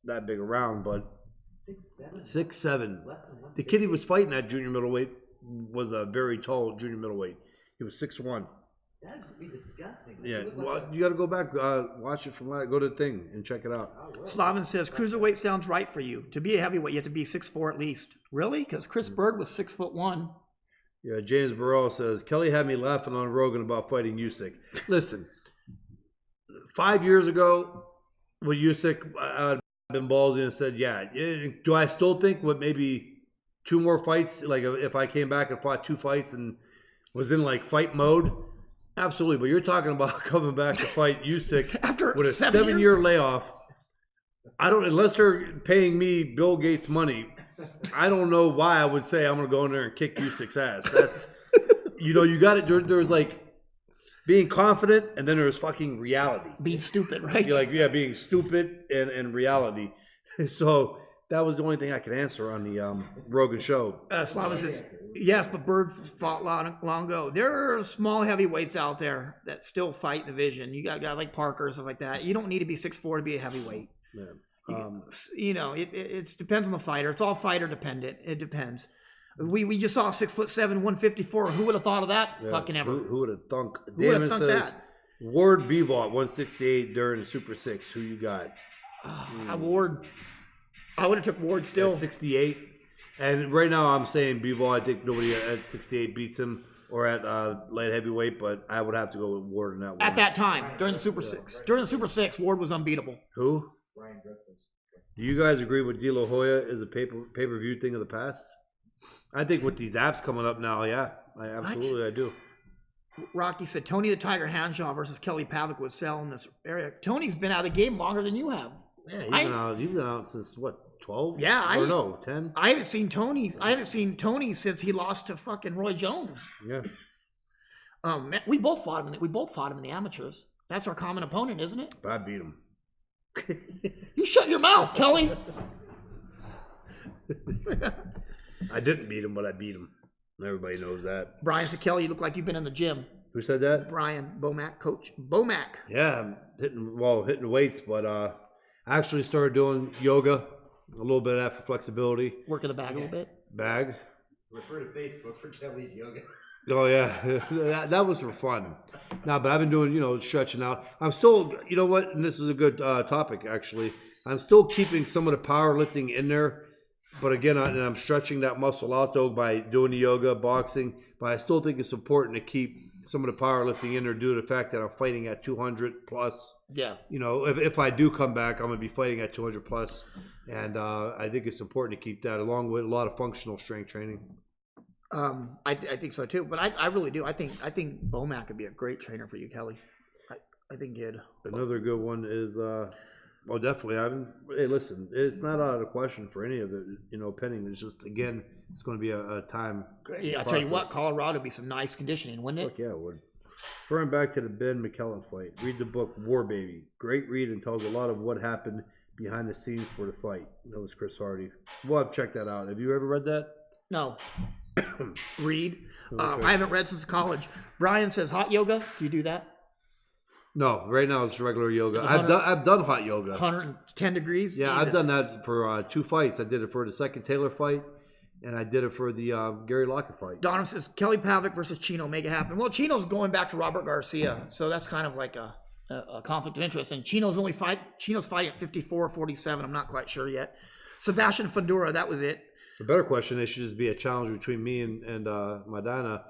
that big around, but 6'7". The kid he was fighting at junior middleweight was a very tall junior middleweight. He was 6'1". That'd just be disgusting. Yeah, It would look well, like you got to go back, watch it from that. Go to the thing and check it out. Slavin says cruiserweight sounds right for you. To be a heavyweight, you have to be 6'4" at least. Really? Because Chris Bird was 6'1". Yeah, James Burrell says Kelly had me laughing on Rogan about fighting Usyk. Listen, 5 years ago, with Usyk, I'd been ballsy and said, yeah. Do I still think with maybe 2 more fights, like if I came back and fought 2 fights and was in like fight mode? Absolutely. But you're talking about coming back to fight Usyk After with a 7-year layoff. I don't, unless they're paying me Bill Gates money, I don't know why I would say I'm going to go in there and kick Usyk's ass. That's, you got it. There's like being confident, and then there's fucking reality. Being stupid, right? You're like, yeah, being stupid and reality. So that was the only thing I could answer on the Rogan show. Slavin says, yes, but Bird fought long ago. There are small heavyweights out there that still fight in division. You got guys like Parker and stuff like that. You don't need to be 6'4" to be a heavyweight. Yeah. It depends on the fighter. It's all fighter dependent. It depends. We just saw 6'7", 154. Who would have thought of that? Yeah. Fucking ever. Who would have thunk? Who would have Damon thunk says, that? Ward Bivol 168 during the Super 6. Who you got? Ward. I would have took Ward still. At 68. And right now I'm saying Bivol. I think nobody at 68 beats him, or at light heavyweight, but I would have to go with Ward in that one. At that time, during the Super 6. During the Super 6, Ward was unbeatable. Who? Ryan Dressler. Do you guys agree with De La Hoya is a pay-per-view thing of the past? I think with these apps coming up now, yeah. I do. Rocky said Tony the Tiger Hanshaw versus Kelly Pavic would sell in this area. Tony's been out of the game longer than you have. Yeah, he's been out since what, 12? Yeah, 10. I haven't seen Tony since he lost to fucking Roy Jones. Yeah. We both fought him. We both fought him in the amateurs. That's our common opponent, isn't it? But I beat him. You shut your mouth, Kelly. I didn't beat him, but I beat him. Everybody knows that. Brian said, Kelly, you look like you've been in the gym. Who said that? Brian Bomac, coach. Bomac. Yeah, I'm hitting weights, but I actually started doing yoga, a little bit of that for flexibility. Working the bag a little bit. Bag. Refer to Facebook for Kelly's yoga. Oh yeah, that was for fun. But I've been doing, stretching out. I'm still, you know what? And this is a good topic actually. I'm still keeping some of the powerlifting in there, but again, I'm stretching that muscle out though by doing the yoga, boxing. But I still think it's important to keep some of the powerlifting in there due to the fact that I'm fighting at 200 plus. Yeah. If I do come back, I'm gonna be fighting at 200 plus, and I think it's important to keep that along with a lot of functional strength training. I think so too, but I really do. I think Bomac could be a great trainer for you, Kelly. I think he'd. Another good one is, definitely. Hey, listen, it's not out of the question for any of it. Penning. It's just again, it's going to be a time. Yeah, I'll tell you what, Colorado would be some nice conditioning, wouldn't it? Fuck yeah, it would. Referring back to the Ben McKellen fight, read the book War Baby. Great read and tells a lot of what happened behind the scenes for the fight. That was Chris Hardy. We'll have to check that out. Have you ever read that? No. Read. I haven't read since college. Brian says hot yoga. Do you do that? No, right now it's regular yoga. I've done hot yoga. 110 degrees. Yeah, I've done that for 2 fights. I did it for the second Taylor fight, and I did it for the Gary Lockett fight. Donovan says Kelly Pavic versus Chino, make it happen. Well, Chino's going back to Robert Garcia, so that's kind of like a conflict of interest. And Chino's fighting at 54 or 47. I'm not quite sure yet. Sebastian Fedora, that was it. The better question is, should just be a challenge between me and Madonna.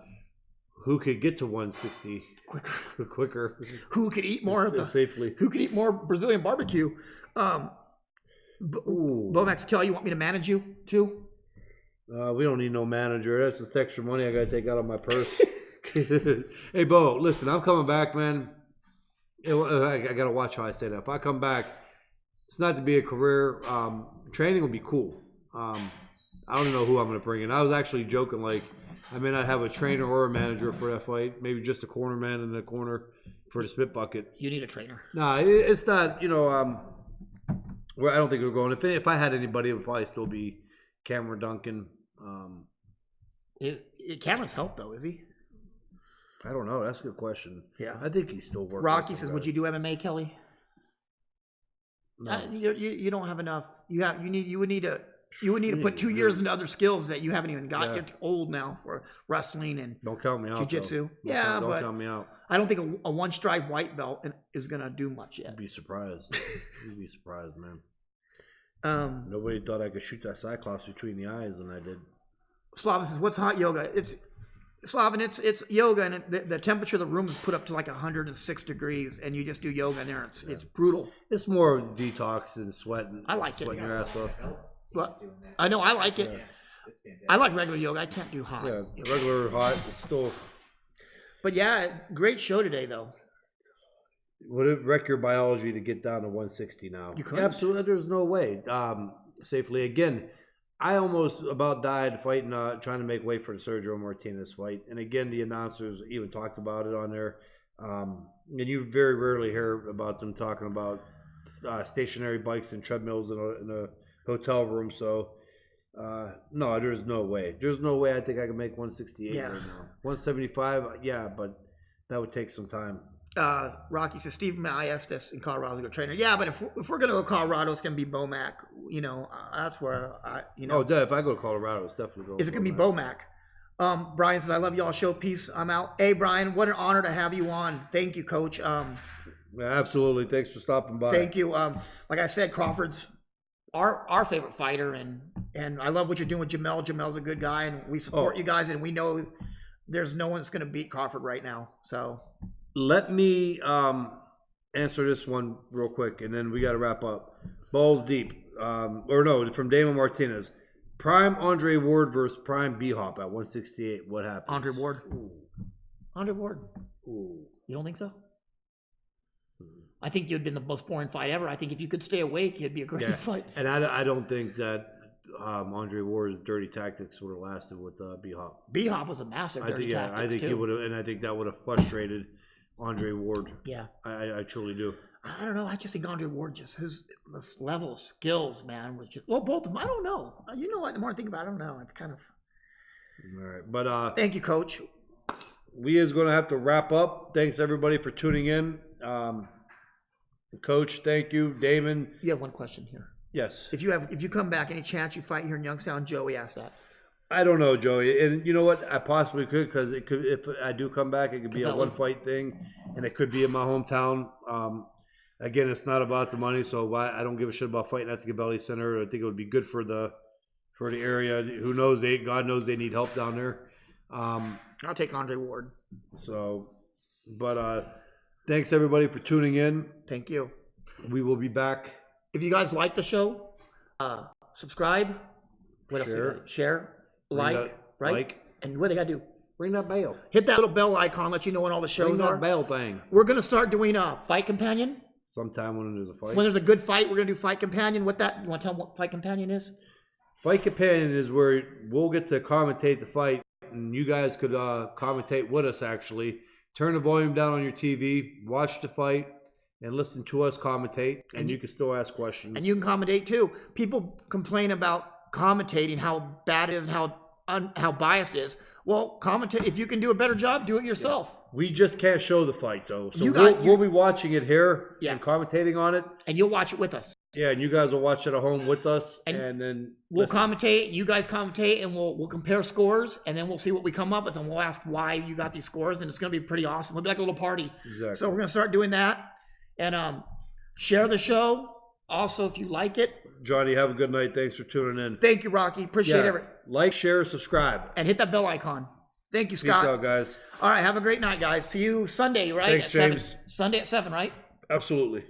Who could get to 160 quicker? Who could eat more safely? Who could eat more Brazilian barbecue? Bomax, Kelly, you want me to manage you too? We don't need no manager. That's just extra money I got to take out of my purse. Hey, Bo, listen, I'm coming back, man. I got to watch how I say that. If I come back, it's not to be a career. Training will be cool. I don't know who I'm going to bring in. I was actually joking, like, I may not have a trainer or a manager for that fight. Maybe just a corner man in the corner for the spit bucket. You need a trainer. Nah, it's not, where I don't think we're going. If I had anybody, it would probably still be Cameron Duncan. Cameron's helped, though, is he? I don't know. That's a good question. Yeah. I think he's still working. Rocky says, would you do MMA, Kelly? No. You don't have enough. You would need You would need to put 2 years into other skills that you haven't even got. Yeah. You're too old now for wrestling and Don't count me out. jiu-jitsu. Don't but count me out. I don't think a one-stripe white belt is going to do much yet. You'd be surprised. You'd be surprised, man. Nobody thought I could shoot that Cyclops between the eyes, and I did. Slavin says, "What's hot yoga?" It's yoga, and the temperature of the room is put up to like 106 degrees, and you just do yoga in there. It's brutal. It's more detox and sweating. I like it. Sweating your ass off. But I know I like it. Yeah, it's fantastic. I like regular yoga. I can't do hot. Yeah, regular hot is still. But yeah, great show today though. Would it wreck your biology to get down to 160 now? You couldn't. Absolutely. There's no way. Safely. Again, I almost about died fighting, trying to make weight for the Sergio Martinez fight. And again, the announcers even talked about it on there. And you very rarely hear about them talking about stationary bikes and treadmills in a hotel room. So, no, there's no way. There's no way I think I can make 168 right now. 175, yeah, but that would take some time. Rocky says, Steve Maestas in Colorado is a good trainer. Yeah, but if we're going to go to Colorado, it's going to be Bomac. You know, that's where Oh, if I go to Colorado, it's definitely going. Is it going to be Bomac? Brian says, I love y'all show. Peace. I'm out. Hey, Brian, what an honor to have you on. Thank you, Coach. Yeah, absolutely. Thanks for stopping by. Thank you. Like I said, Crawford's our favorite fighter, and I love what you're doing with Jamel. Jamel's a good guy, and we support you guys, and we know there's no one's going to beat Crawford right now. So. Let me answer this one real quick, and then we got to wrap up. Balls deep, from Damon Martinez. Prime Andre Ward versus Prime B-Hop at 168. What happened? Andre Ward. Ooh. Andre Ward. Ooh. You don't think so? I think you'd been the most boring fight ever. I think if you could stay awake, it'd be a great fight. And I don't think that Andre Ward's dirty tactics would have lasted with B-Hop. B-Hop was a master dirty tactics, I think he would have, and I think that would have frustrated Andre Ward. Yeah. I truly do. I don't know. I just think Andre Ward, just his level of skills, man, was just, well, both of them. I don't know. You know what? The more I think about it, I don't know. It's kind of. All right. But thank you, Coach. We is going to have to wrap up. Thanks, everybody, for tuning in. Coach, thank you. Damon. You have one question here. Yes. If you come back, any chance you fight here in Youngstown? Joey asked that. I don't know, Joey. And you know what? I possibly could, because it could. If I do come back, it could be a one-fight thing, and it could be in my hometown. Again, it's not about the money, so I don't give a shit about fighting at the Gabelli Center. I think it would be good for the area. Who knows? God knows they need help down there. I'll take Andre Ward. So, but thanks everybody for tuning in. Thank you. We will be back. If you guys like the show, subscribe. What else? Share. Like. And what they got to do? Ring that bell. Hit that little bell icon. Let you know when all the shows are. Ring that bell thing. We're going to start doing a Fight Companion. Sometime when there's a fight. When there's a good fight, we're going to do Fight Companion. You want to tell them what Fight Companion is? Fight Companion is where we'll get to commentate the fight, and you guys could commentate with us, actually. Turn the volume down on your TV, watch the fight, and listen to us commentate, and you can still ask questions. And you can commentate, too. People complain about commentating, how bad it is and how biased it is. Well, commentate. If you can do a better job, do it yourself. We just can't show the fight, though. So we'll be watching it here and commentating on it. And you'll watch it with us. Yeah, and you guys will watch it at home with us. And then we'll commentate. You guys commentate, and we'll compare scores. And then we'll see what we come up with. And we'll ask why you got these scores. And it's going to be pretty awesome. It'll be like a little party. Exactly. So we're going to start doing that. And share the show. Also, if you like it. Johnny, have a good night. Thanks for tuning in. Thank you, Rocky. Appreciate it. Like, share, subscribe. And hit that bell icon. Thank you, Scott. Peace out, guys. All right, have a great night, guys. See you Sunday, right? Thanks, at James. 7. Sunday at 7, right? Absolutely.